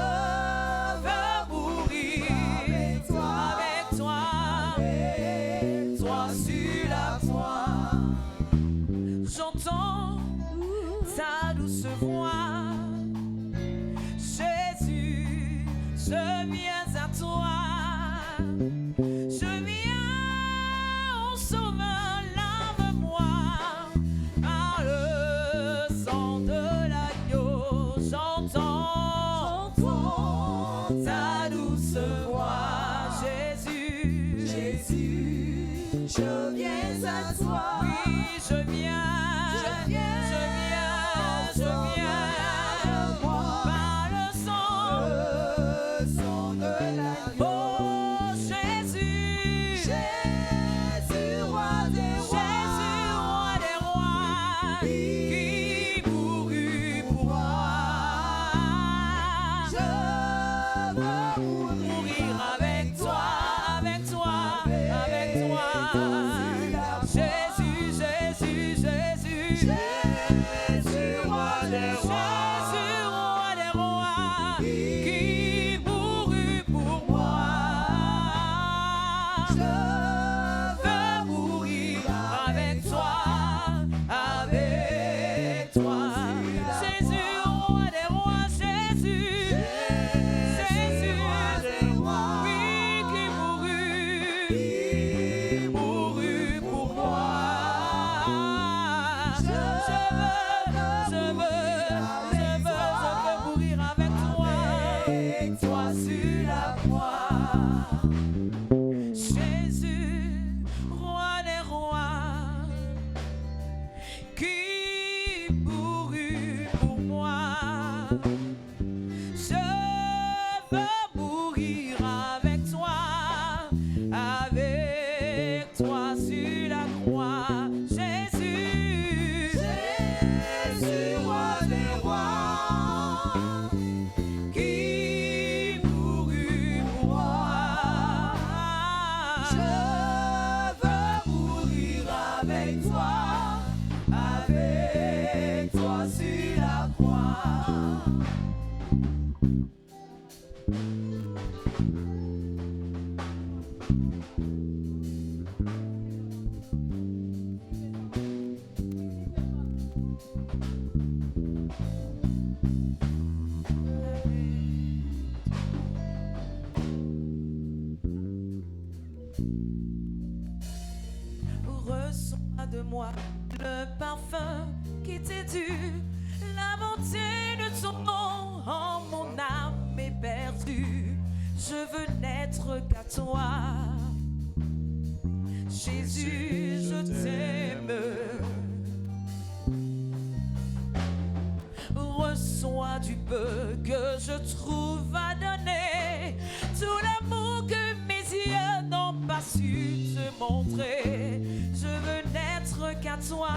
veux mourir avec toi sur la croix. J'entends ta douce voix, Jésus, je viens à toi. Je viens, oh Sauveur, lave-moi par le sang de l'agneau. J'entends ta douce voix, Jésus, Jésus, je viens à toi. Oui, je viens. Par le sang de l'agneau. Oh Jésus, Jésus, roi des rois, qui mourut pour moi. Je veux mourir avec toi. Jésus, Jésus, Jésus, Jésus, roi des rois, qui mourut pour moi. Je veux mourir avec toi. Jésus, roi des rois, Jésus, Jésus, oui, qui mourut pour moi. Je veux mourir avec toi sur la croix. Jésus, roi des rois, qui mourut pour moi. Je veux mourir avec toi sur la croix. Jésus, Jésus, roi des rois, qui mourut pour moi. Je veux mourir avec toi sur la croix. de moi le parfum qui t'est dû, la bonté de ton nom. Oh, mon âme est perdue, je veux n'être qu'à toi. Jésus, je t'aime. Reçois du peu que je trouve à donner, tout l'amour que mes yeux n'ont pas su te montrer. Je veux n'être qu'à toi.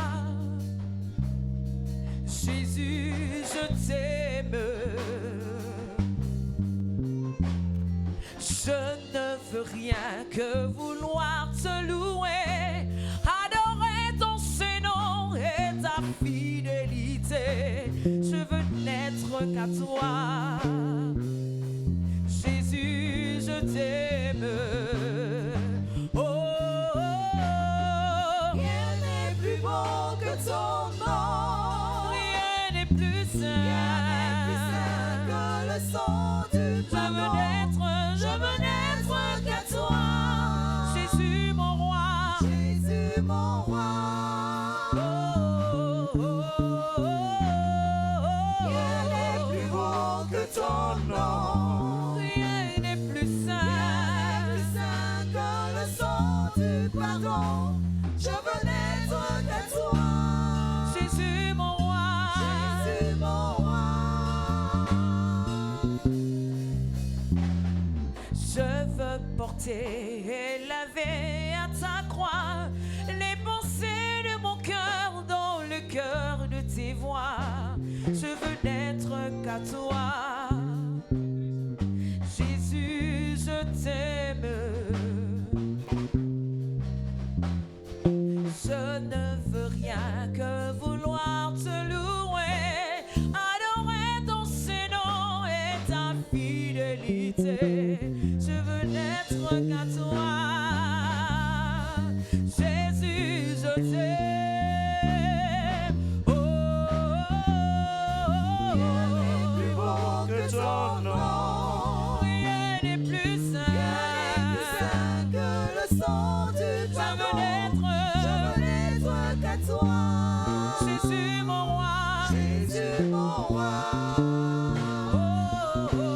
Jésus, je t'aime. Je ne veux rien que vouloir te louer, adorer ton Saint-Nom et ta fidélité. Je veux n'être qu'à toi. Jésus, je t'aime. Oh, oh, oh. Rien n'est plus beau que ton nom. Rien n'est plus saint. Rien n'est plus saint que le son du pardon. Je veux n'être qu'à toi. Jésus, mon roi. Jésus, mon roi. Oh, oh, oh, oh, oh. Rien n'est plus beau que ton nom. Rien n'est plus saint. Rien n'est plus saint que le son du pardon. Je veux n'être qu'à toi. Jésus, mon roi. Jésus, mon roi. Je veux porter et laver à ta croix les pensées de mon cœur dans le cœur de tes voix. Je veux n'être qu'à toi. Jésus, je t'aime. Je ne veux rien que vouloir te louer, adorer ton Saint-Nom et ta fidélité. Je veux n'être qu'à toi. Jésus, je t'aime. Oh, oh, oh, oh. Rien n'est plus beau que ton nom. Rien n'est plus saint. Rien n'est plus saint que le son du pardon. Je veux n'être qu'à toi. Jésus, mon roi. Jésus, mon roi. Oh, oh, oh, oh.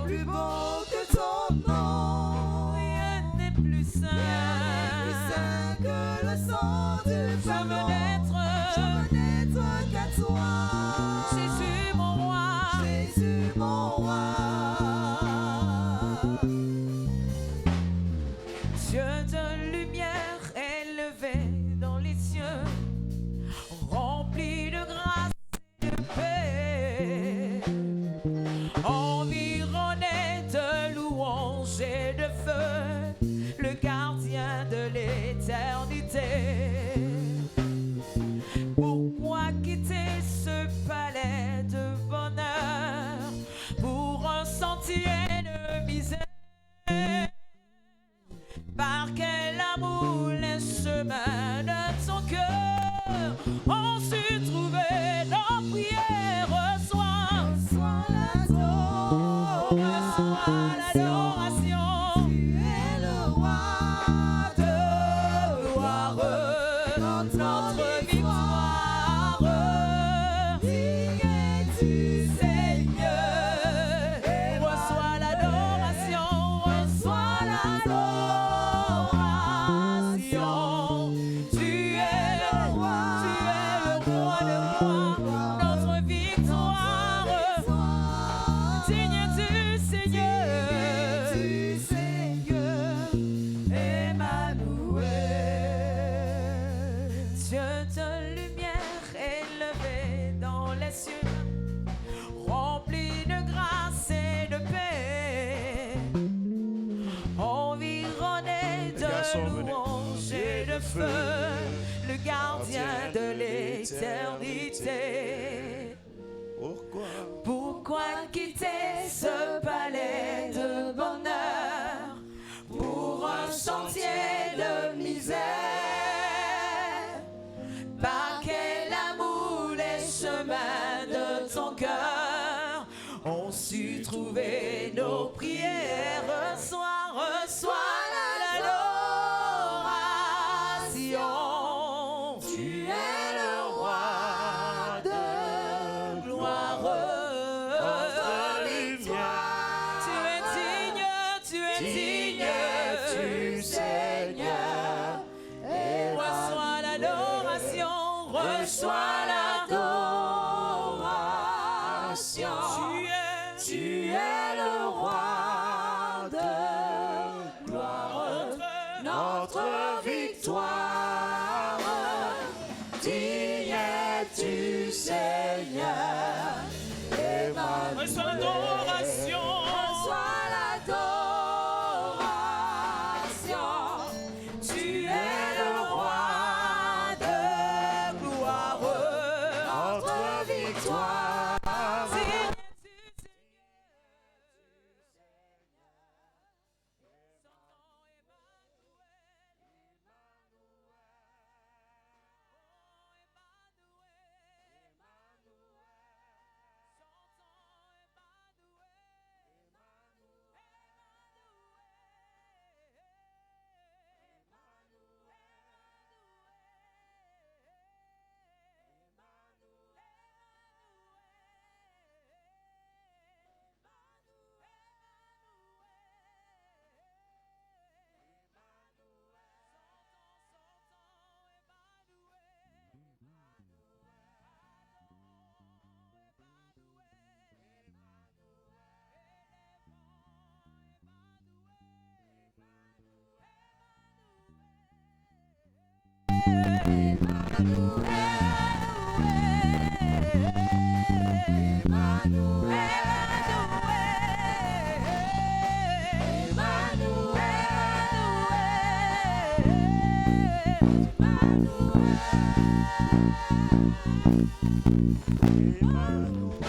Plus beau que ton nom. Rien n'est plus saint. Rien n'est plus saint que le son du pardon. Je veux n'être qu'à toi. Jésus, mon roi. Jésus, mon roi. Dieu de lumière élevé dans les cieux, rempli de grâce et de paix, environné de louanges et de feu, le gardien de l'éternité. Pourquoi quitter ce palais de bonheur pour un sentier de misère? Par quel amour les chemins de ton cœur ont su trouver nos prières? Reçois l'adoration. Tu es le roi de gloire, notre victoire. Digne es-tu, Seigneur. Reçois l'adoration. Reçois l'adoration. Tu es le roi de gloire, notre victoire. Digne es-tu, Seigneur. Emmanuel. Dieu de lumière élevé dans les cieux, rempli de grâce et de paix, environné de louanges et de feu, le gardien de l'éternité. Pourquoi quitter ce palais de bonheur pour un sentier de misère? Par quel amour les chemins de ton cœur ont su trouver nos prières? Reçois l'adoration. reçois l'adoration. Tu es le roi de gloire, notre victoire. Digne es-tu, Seigneur. Reçois l'adoration. Reçois l'adoration. Tu es le roi de gloire, notre victoire.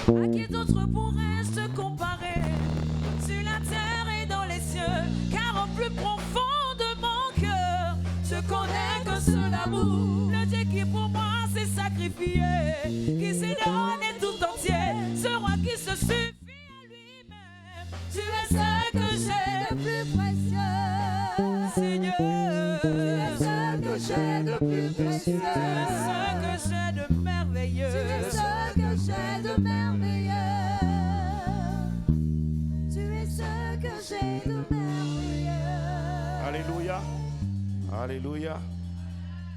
À qui d'autre pourrait se comparer sur la terre et dans les cieux? Car au plus profond de mon cœur, je connais que seul amour, le Dieu qui pour moi s'est sacrifié, qui s'est donné tout entier, ce roi qui se suffit à lui-même. Tu es ce que j'ai de plus précieux, Seigneur. Tu es ce que j'ai de plus précieux, tu es ce que j'ai de merveilleux, tu es ce que j'ai de merveilleux, tu es ce que j'ai de merveilleux. Alléluia. Alléluia.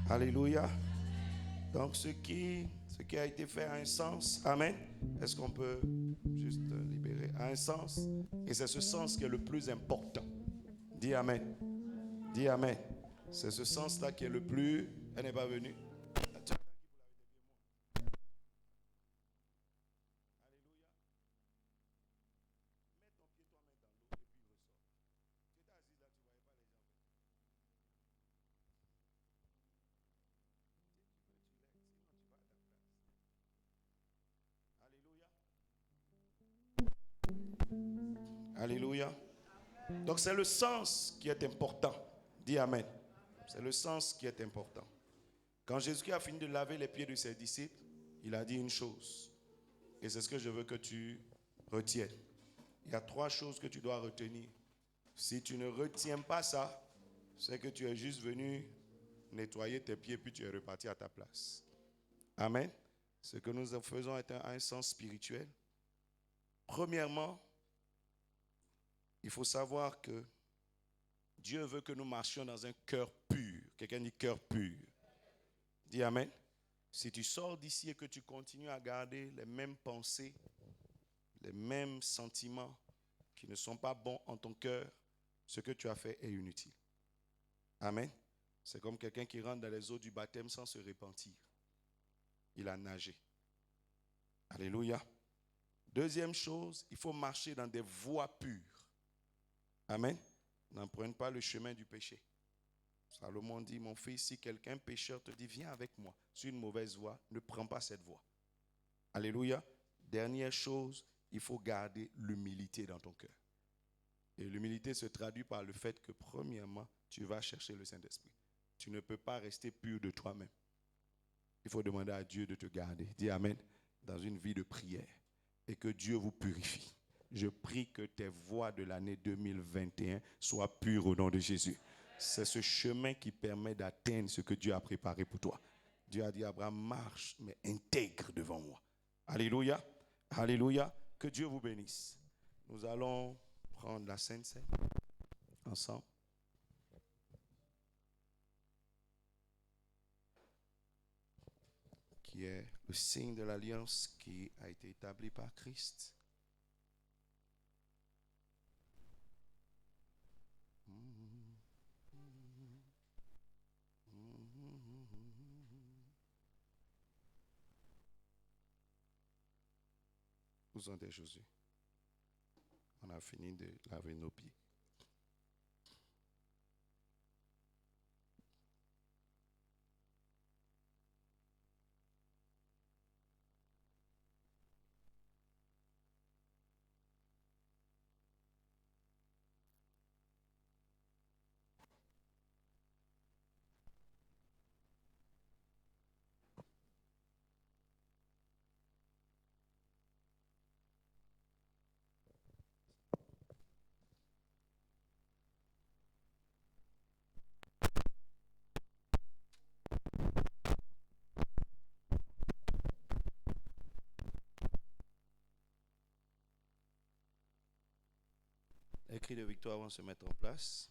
Alléluia. Donc ce qui a été fait a un sens. Amen. Est-ce qu'on peut juste libérer? A un sens. Et c'est ce sens qui est le plus important. Dis Amen. Dis Amen. C'est ce sens-là qui est le plus... Elle n'est pas venue. Alléluia. Donc c'est le sens qui est important. Dis Amen. C'est le sens qui est important. Quand Jésus a fini de laver les pieds de ses disciples, il a dit une chose. Et c'est ce que je veux que tu retiennes. Il y a 3 choses que tu dois retenir. Si tu ne retiens pas ça, c'est que tu es juste venu nettoyer tes pieds puis tu es reparti à ta place. Amen. Ce que nous faisons est un sens spirituel. Premièrement, il faut savoir que Dieu veut que nous marchions dans un cœur pur. Quelqu'un dit cœur pur. Dis Amen. Si tu sors d'ici et que tu continues à garder les mêmes pensées, les mêmes sentiments qui ne sont pas bons en ton cœur, ce que tu as fait est inutile. Amen. C'est comme quelqu'un qui rentre dans les eaux du baptême sans se repentir. Il a nagé. Alléluia. Deuxième chose, il faut marcher dans des voies pures. Amen. N'emprunte pas le chemin du péché. Salomon dit, mon fils, si quelqu'un pécheur te dit, viens avec moi sur une mauvaise voie, ne prends pas cette voie. Alléluia. Dernière chose, il faut garder l'humilité dans ton cœur. Et l'humilité se traduit par le fait que, premièrement, tu vas chercher le Saint-Esprit. Tu ne peux pas rester pur de toi-même. Il faut demander à Dieu de te garder. Dis Amen. Dans une vie de prière. Et que Dieu vous purifie. Je prie que tes voies de l'année 2021 soient pures au nom de Jésus. C'est ce chemin qui permet d'atteindre ce que Dieu a préparé pour toi. Dieu a dit à Abraham, marche, mais intègre devant moi. Alléluia. Alléluia. Que Dieu vous bénisse. Nous allons prendre la Sainte Seine ensemble. qui est le signe de l'alliance qui a été établi par Christ. Où sont-ils, Josué? On a fini de laver nos pieds. Les cris de victoire vont se mettre en place.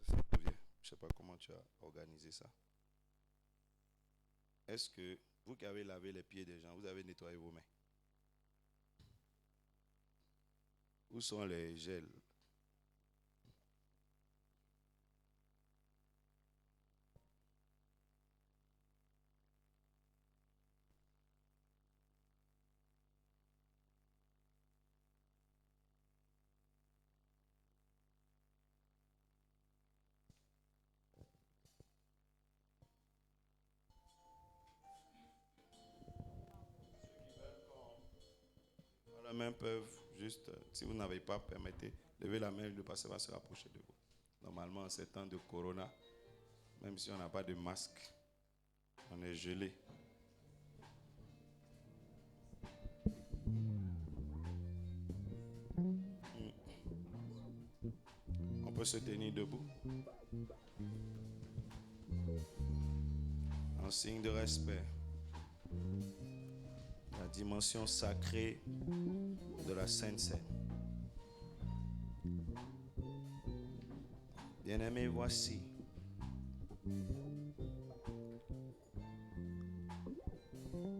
Je ne sais pas comment tu as organisé ça. Est-ce que vous qui avez lavé les pieds des gens, vous avez nettoyé vos mains? Où sont les gels? La main peuvent juste, si vous n'avez pas, permettez, lever la main, le pasteur va se rapprocher de vous. Normalement, en ces temps de corona, même si on n'a pas de masque, on est gelé. On peut se tenir debout. En signe de respect. La dimension sacrée de la Sainte Seine. Bien-aimés, voici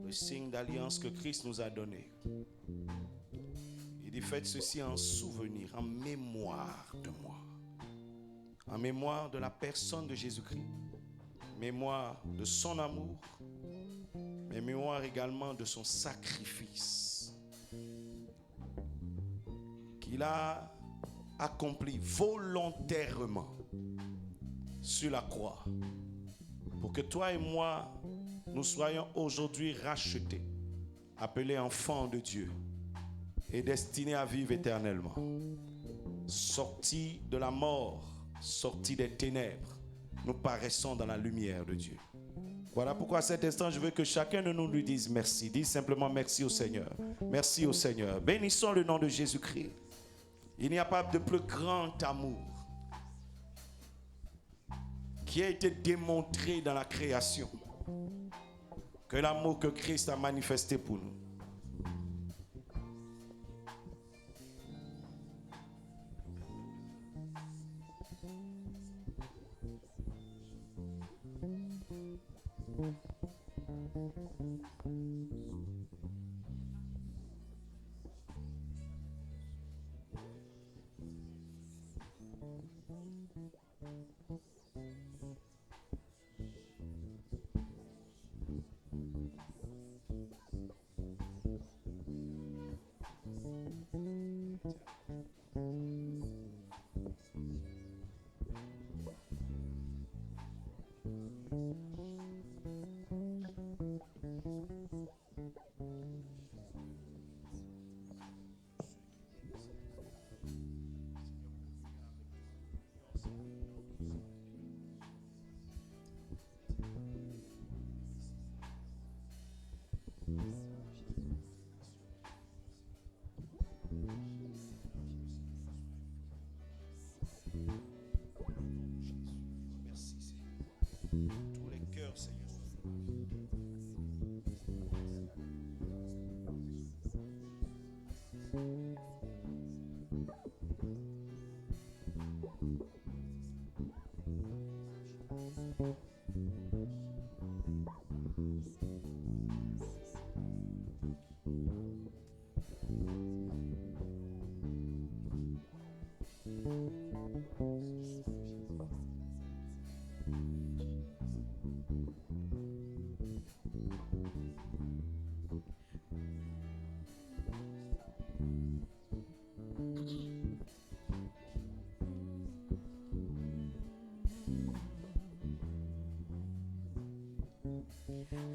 le signe d'alliance que Christ nous a donné. Il dit: faites ceci en souvenir, en mémoire de moi, en mémoire de la personne de Jésus-Christ, mémoire de son amour, mais mémoire également de son sacrifice qu'il a accompli volontairement sur la croix pour que toi et moi, nous soyons aujourd'hui rachetés, appelés enfants de Dieu et destinés à vivre éternellement, sortis de la mort, sortis des ténèbres, nous paraissons dans la lumière de Dieu. Voilà pourquoi à cet instant, je veux que chacun de nous lui dise merci. Dis simplement merci au Seigneur. Merci au Seigneur. Bénissons le nom de Jésus-Christ. Il n'y a pas de plus grand amour qui a été démontré dans la création que l'amour que Christ a manifesté pour nous. Tous les cœurs, Seigneur.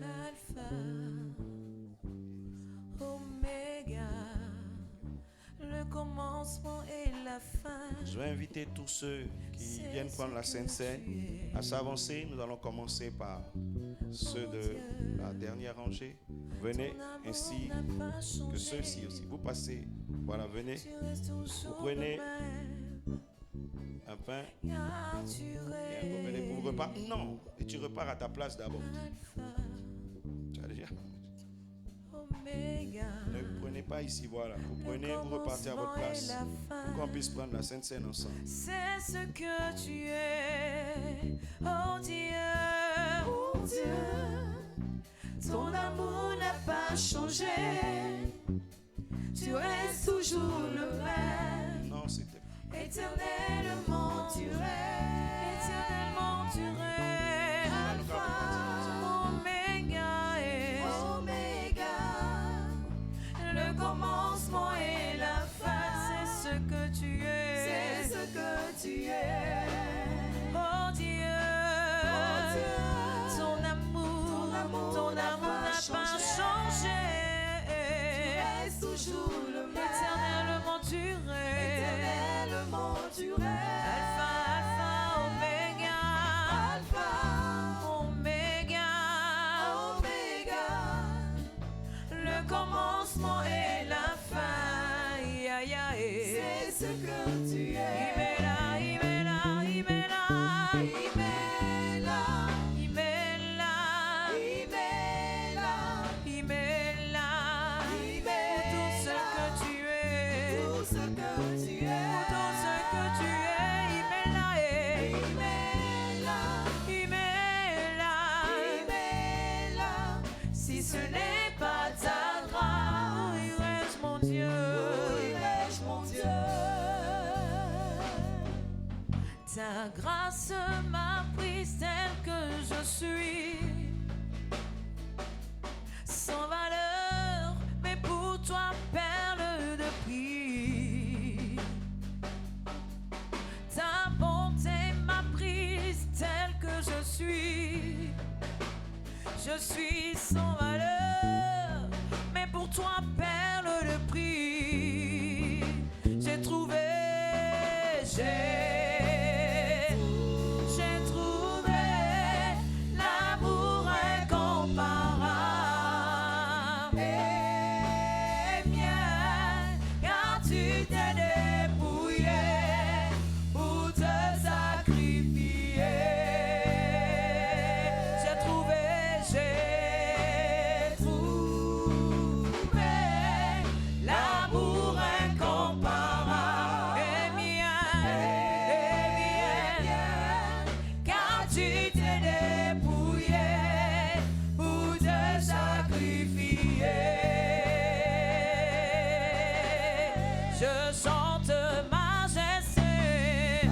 Alpha, Oméga, le commencement et la fin. Je vais inviter tous ceux qui viennent prendre la Sainte Seine à s'avancer. Nous allons commencer par ceux de la dernière rangée. Venez ainsi que ceux-ci aussi. Vous passez, voilà, venez. Vous prenez un pain et un gobelet pour le repas. Non, et tu repars à ta place d'abord. Tu as déjà. Ne prenez pas ici, voilà. Vous prenez, vous repartez à votre place pour qu'on puisse prendre la Sainte Seine ensemble. C'est ce que tu es, oh Dieu, ton amour n'a pas changé, tu restes toujours le même. Non, c'était Éternellement tu règnes, Alpha, Oméga et Oméga, le commencement et la fin, c'est ce que tu es, oh Dieu, ton amour n'a pas changé, tu restes toujours le même, éternellement tu règnes, Alpha, Oméga, le commencement et la fin, c'est ce que tu es. Ta grâce m'a prise telle que je suis, sans valeur, mais pour toi perle de prix. Ta bonté m'a prise telle que je suis sans valeur, mais pour toi perle de prix. J'ai trouvé l'amour incomparable et mien, car tu t'es dépouillé pour te sacrifier. J'ai trouvé l'amour incomparable et mien, car tu t'es dépouillé pour te sacrifier. Je chante majesté,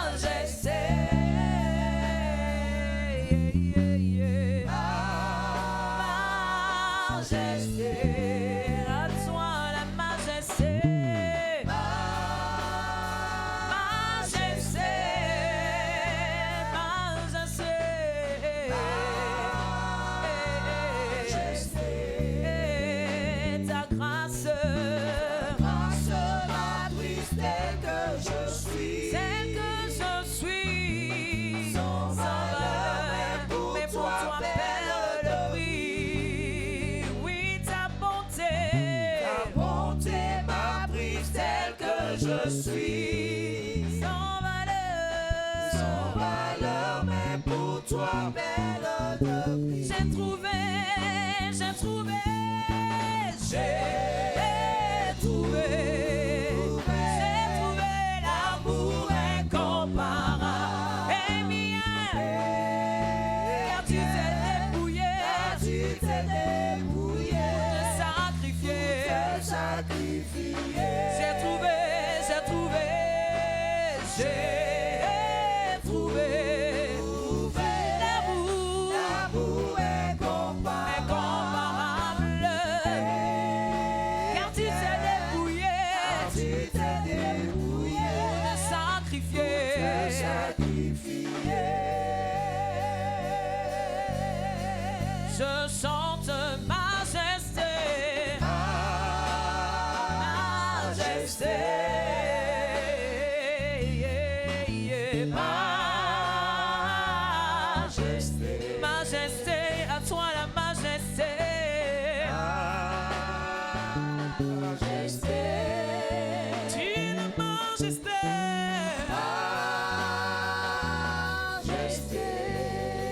majesté, majesté, à toi la majesté, majesté, majesté, ta grâce m'a prise telle que je suis, sans valeur, mais pour toi perle de prix. Oui, ta bonté m'a prise telle que je suis, sans valeur, mais pour toi perle de prix. J'ai trouvé l'amour incomparable et mien, car tu t'es dépouillé pour te sacrifier. J'ai trouvé Tu t'es débrouillé de sacrifier. Je chante majesté, majesté, majesté, majesté, à toi la majesté, majesté, tu es la majesté, majesté,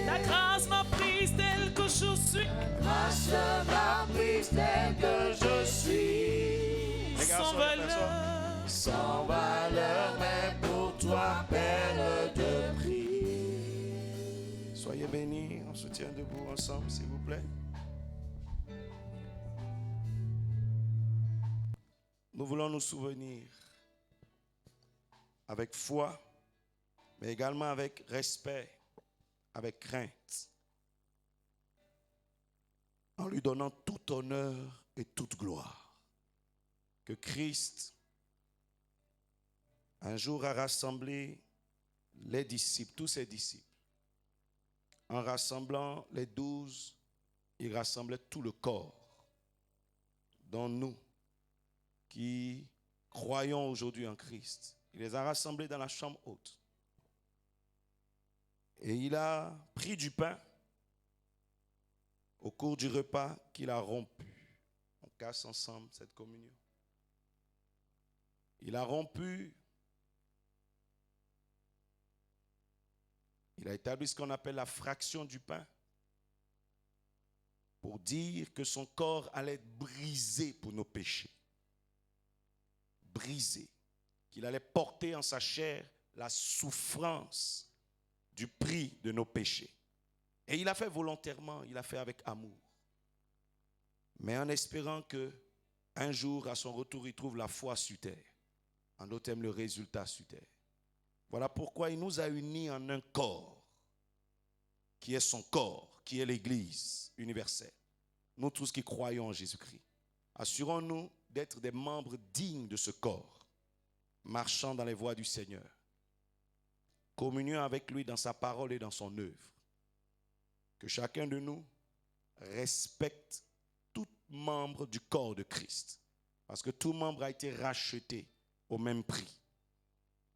ta grâce m'a prise telle que je suis, grâce m'a prise telle que je suis, Les garçons, sans les valeur. personnes. Sans valeur, mais pour toi, perle de prix. Soyez bénis, on se tient debout ensemble, s'il vous plaît. Nous voulons nous souvenir avec foi, mais également avec respect, avec crainte, en lui donnant tout honneur et toute gloire, que Christ un jour a rassemblé les disciples, tous ses disciples. En rassemblant les 12, il rassemblait tout le corps, dont nous, qui croyons aujourd'hui en Christ. Il les a rassemblés dans la chambre haute. Et il a pris du pain au cours du repas qu'il a rompu. On casse ensemble cette communion. Il a rompu. Il a établi ce qu'on appelle la fraction du pain pour dire que son corps allait être brisé pour nos péchés. Brisé. Qu'il allait porter en sa chair la souffrance du prix de nos péchés. Et il l'a fait volontairement, il l'a fait avec amour. Mais en espérant que un jour, à son retour, il trouve la foi sur terre. En d'autres termes, le résultat sur terre. Voilà pourquoi il nous a unis en un corps, qui est son corps, qui est l'Église universelle. Nous tous qui croyons en Jésus-Christ, assurons-nous d'être des membres dignes de ce corps, marchant dans les voies du Seigneur, communion avec lui dans sa parole et dans son œuvre. Que chacun de nous respecte tout membre du corps de Christ, parce que tout membre a été racheté au même prix.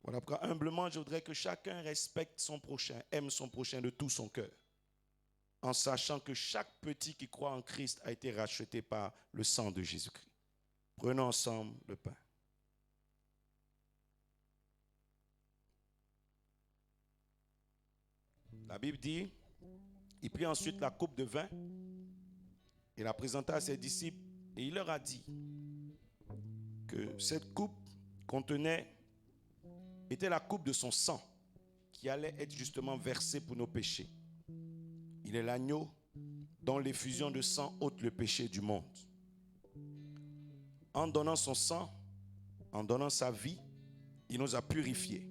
Voilà pourquoi humblement je voudrais que chacun respecte son prochain, aime son prochain de tout son cœur, en sachant que chaque petit qui croit en Christ a été racheté par le sang de Jésus-Christ. Prenons ensemble le pain. La Bible dit, il prit ensuite la coupe de vin et la présenta à ses disciples et il leur a dit que cette coupe était la coupe de son sang qui allait être justement versée pour nos péchés. Il est l'agneau dont l'effusion de sang ôte le péché du monde. En donnant son sang, en donnant sa vie, il nous a purifiés.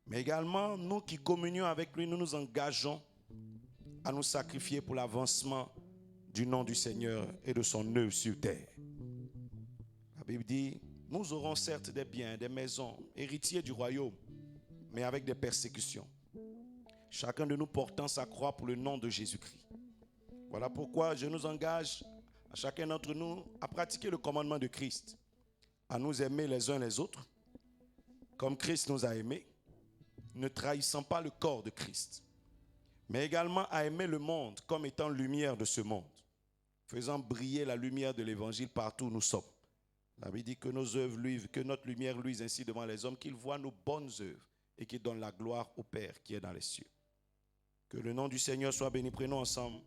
Mais également, nous qui communions avec lui, nous nous engageons à nous sacrifier pour l'avancement du nom du Seigneur et de son œuvre sur terre. La Bible dit, nous aurons certes des biens, des maisons, héritiers du royaume, mais avec des persécutions. Chacun de nous portant sa croix pour le nom de Jésus-Christ. Voilà pourquoi je nous engage, à chacun d'entre nous, à pratiquer le commandement de Christ, à nous aimer les uns les autres, comme Christ nous a aimés, ne trahissant pas le corps de Christ, mais également à aimer le monde comme étant lumière de ce monde, faisant briller la lumière de l'évangile partout où nous sommes. La Bible dit que nos œuvres luisent, que notre lumière luise ainsi devant les hommes, qu'ils voient nos bonnes œuvres et qu'ils donnent la gloire au Père qui est dans les cieux. Que le nom du Seigneur soit béni. Prenons ensemble.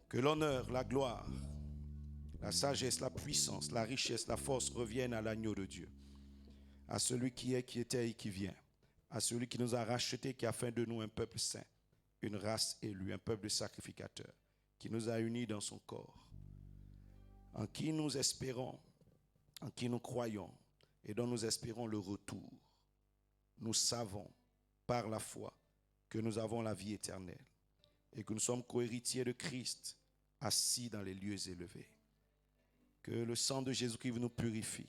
Que l'honneur, la gloire, la sagesse, la puissance, la richesse, la force reviennent à l'agneau de Dieu, à celui qui est, qui était et qui vient, à celui qui nous a rachetés, qui a fait de nous un peuple saint, une race élue, un peuple de sacrificateurs, qui nous a unis dans son corps, en qui nous espérons, en qui nous croyons et dont nous espérons le retour. Nous savons par la foi que nous avons la vie éternelle et que nous sommes co-héritiers de Christ assis dans les lieux élevés. Que le sang de Jésus-Christ nous purifie.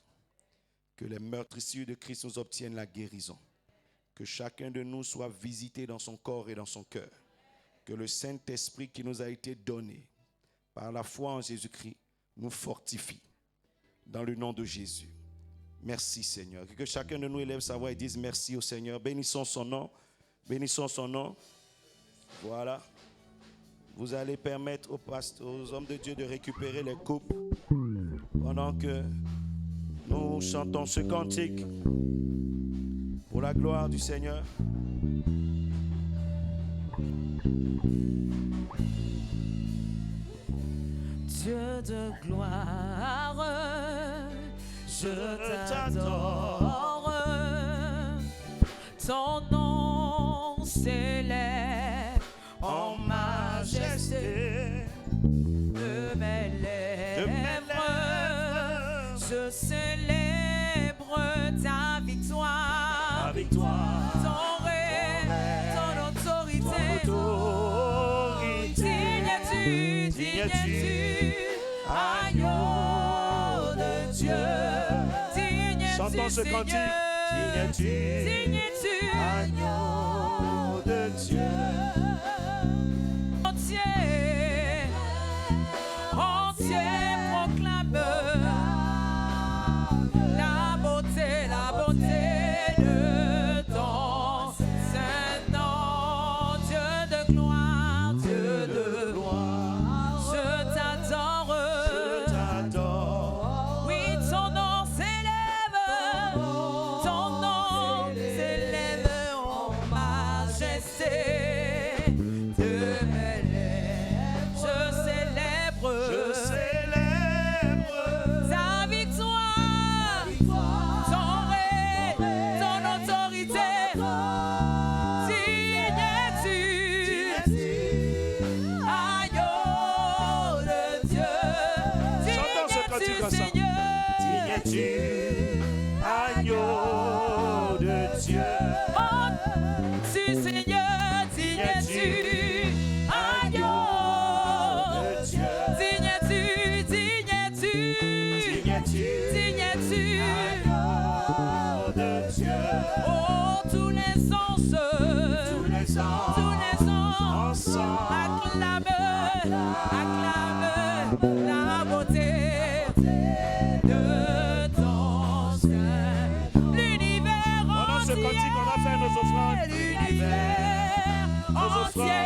Que les meurtrissures de Christ nous obtiennent la guérison. Que chacun de nous soit visité dans son corps et dans son cœur. Que le Saint-Esprit qui nous a été donné par la foi en Jésus-Christ nous fortifie. Dans le nom de Jésus. Merci Seigneur. Que chacun de nous élève sa voix et dise merci au Seigneur. Bénissons son nom. Bénissons son nom. Voilà. Vous allez permettre aux hommes de Dieu de récupérer les coupes pendant que nous chantons ce cantique pour la gloire du Seigneur. Dieu de gloire, je t'adore. Ton nom s'élève en majesté. De mes lèvres, je célèbre ta victoire. Ton règne, ton autorité. Digne es-tu, agneau de Dieu. Chantons ce cantique. Digne es-tu, agneau de Dieu. Entier proclame la beauté de ton saint nom. Dieu de gloire, je t'adore. Oui, ton nom s'élève en majesté. De mes lèvres, je célèbre ta victoire, ton règne, ton autorité. Digne es-tu, agneau de Dieu. Digne es-tu, Seigneur. Digne es-tu, agneau de Dieu. Oh, tu Seigneur, digne es-tu, agneau de Dieu. Digne es-tu, agneau de Dieu. oh, tous les anges acclament la beauté de ton sein. L'univers Pendant ce entier, cantique, on va faire nos offrandes. l'univers entier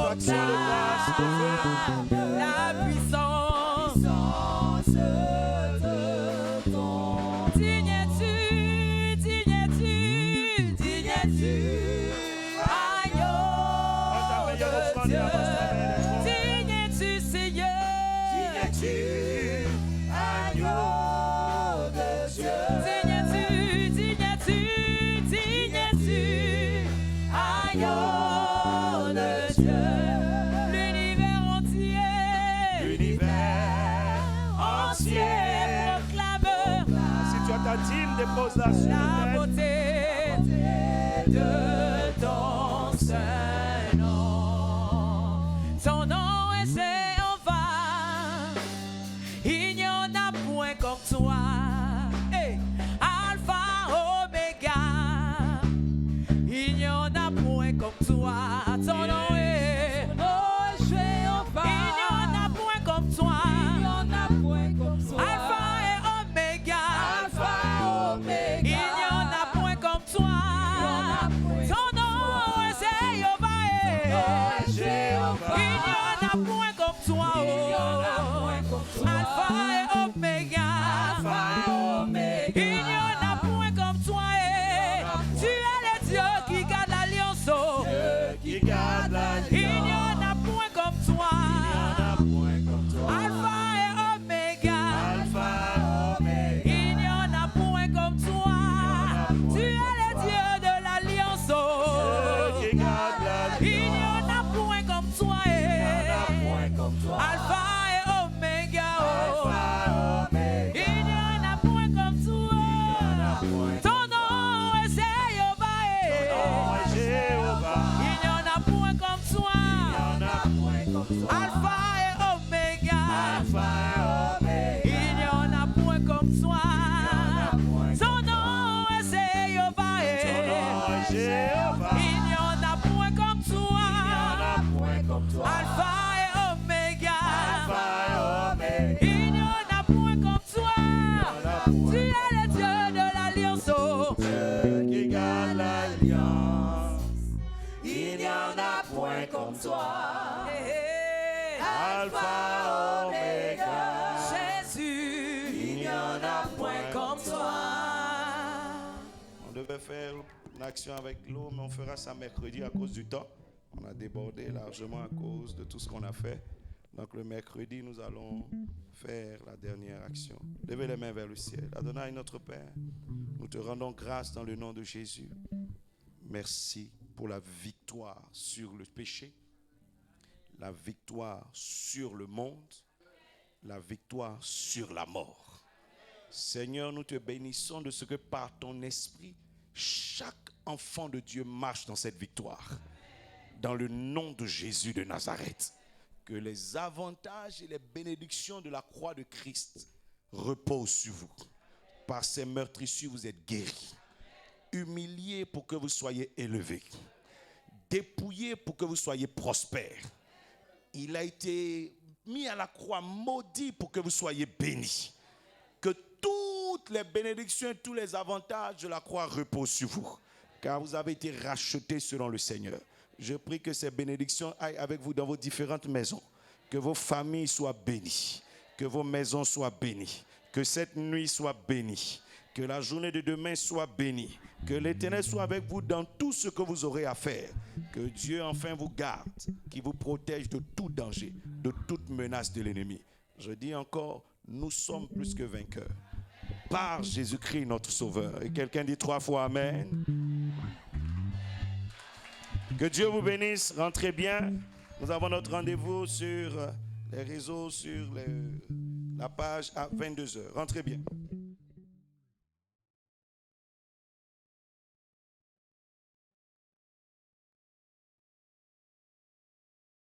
action de grâce, proclame la puissance de ton. Digne es-tu, agneau de Dieu. Digne es-tu, Seigneur. Agneau de Dieu. Digne es-tu, agneau de Dieu. L'univers entier proclame Si tu as ta dîme, dépose-la sur la le beauté de ton saint nom. Ton nom est Jéhovah, il n'y en a point comme toi. Hey. Alpha, Oméga, il n'y en a point comme toi. Ton nom est Jéhovah, il n'y en a point comme toi. Alpha et Oméga, il n'y en a point comme toi. Ton nom est Jéhovah, il n'y en a point comme toi. Alpha et Oméga, Alpha et Omega. Il n'y en a point comme toi. Son nom est Jéhovah. Il n'y en a point comme toi. Alpha et Omega. Il n'y en a point comme toi. Tu es le Dieu de l'alliance. Dieu qui garde l'alliance. Il n'y en a point comme toi. Alpha, Omega. Jésus, il n'y en a point comme toi. On devait faire une action avec l'eau, mais on fera ça mercredi à cause du temps. On a débordé largement à cause de tout ce qu'on a fait. Donc le mercredi, nous allons faire la dernière action. Levez les mains vers le ciel. Adonai, notre Père, nous te rendons grâce dans le nom de Jésus. Merci pour la victoire sur le péché, la victoire sur le monde, la victoire sur la mort. Seigneur, nous te bénissons de ce que par ton esprit, chaque enfant de Dieu marche dans cette victoire. Dans le nom de Jésus de Nazareth, que les avantages et les bénédictions de la croix de Christ reposent sur vous. Par ces meurtrissures, vous êtes guéris. Humiliés pour que vous soyez élevés. Dépouillés pour que vous soyez prospères. Il a été mis à la croix maudit pour que vous soyez bénis. Que toutes les bénédictions et tous les avantages de la croix reposent sur vous. Car vous avez été rachetés selon le Seigneur. Je prie que ces bénédictions aillent avec vous dans vos différentes maisons. Que vos familles soient bénies. Que vos maisons soient bénies. Que cette nuit soit bénie. Que la journée de demain soit bénie. Que l'Éternel soit avec vous dans tout ce que vous aurez à faire. Que Dieu enfin vous garde, qu'il vous protège de tout danger, de toute menace de l'ennemi. Je dis encore, nous sommes plus que vainqueurs. Par Jésus-Christ notre Sauveur. Et quelqu'un dit 3 fois Amen. Que Dieu vous bénisse. Rentrez bien. Nous avons notre rendez-vous sur les réseaux, sur la page à 22h. Rentrez bien.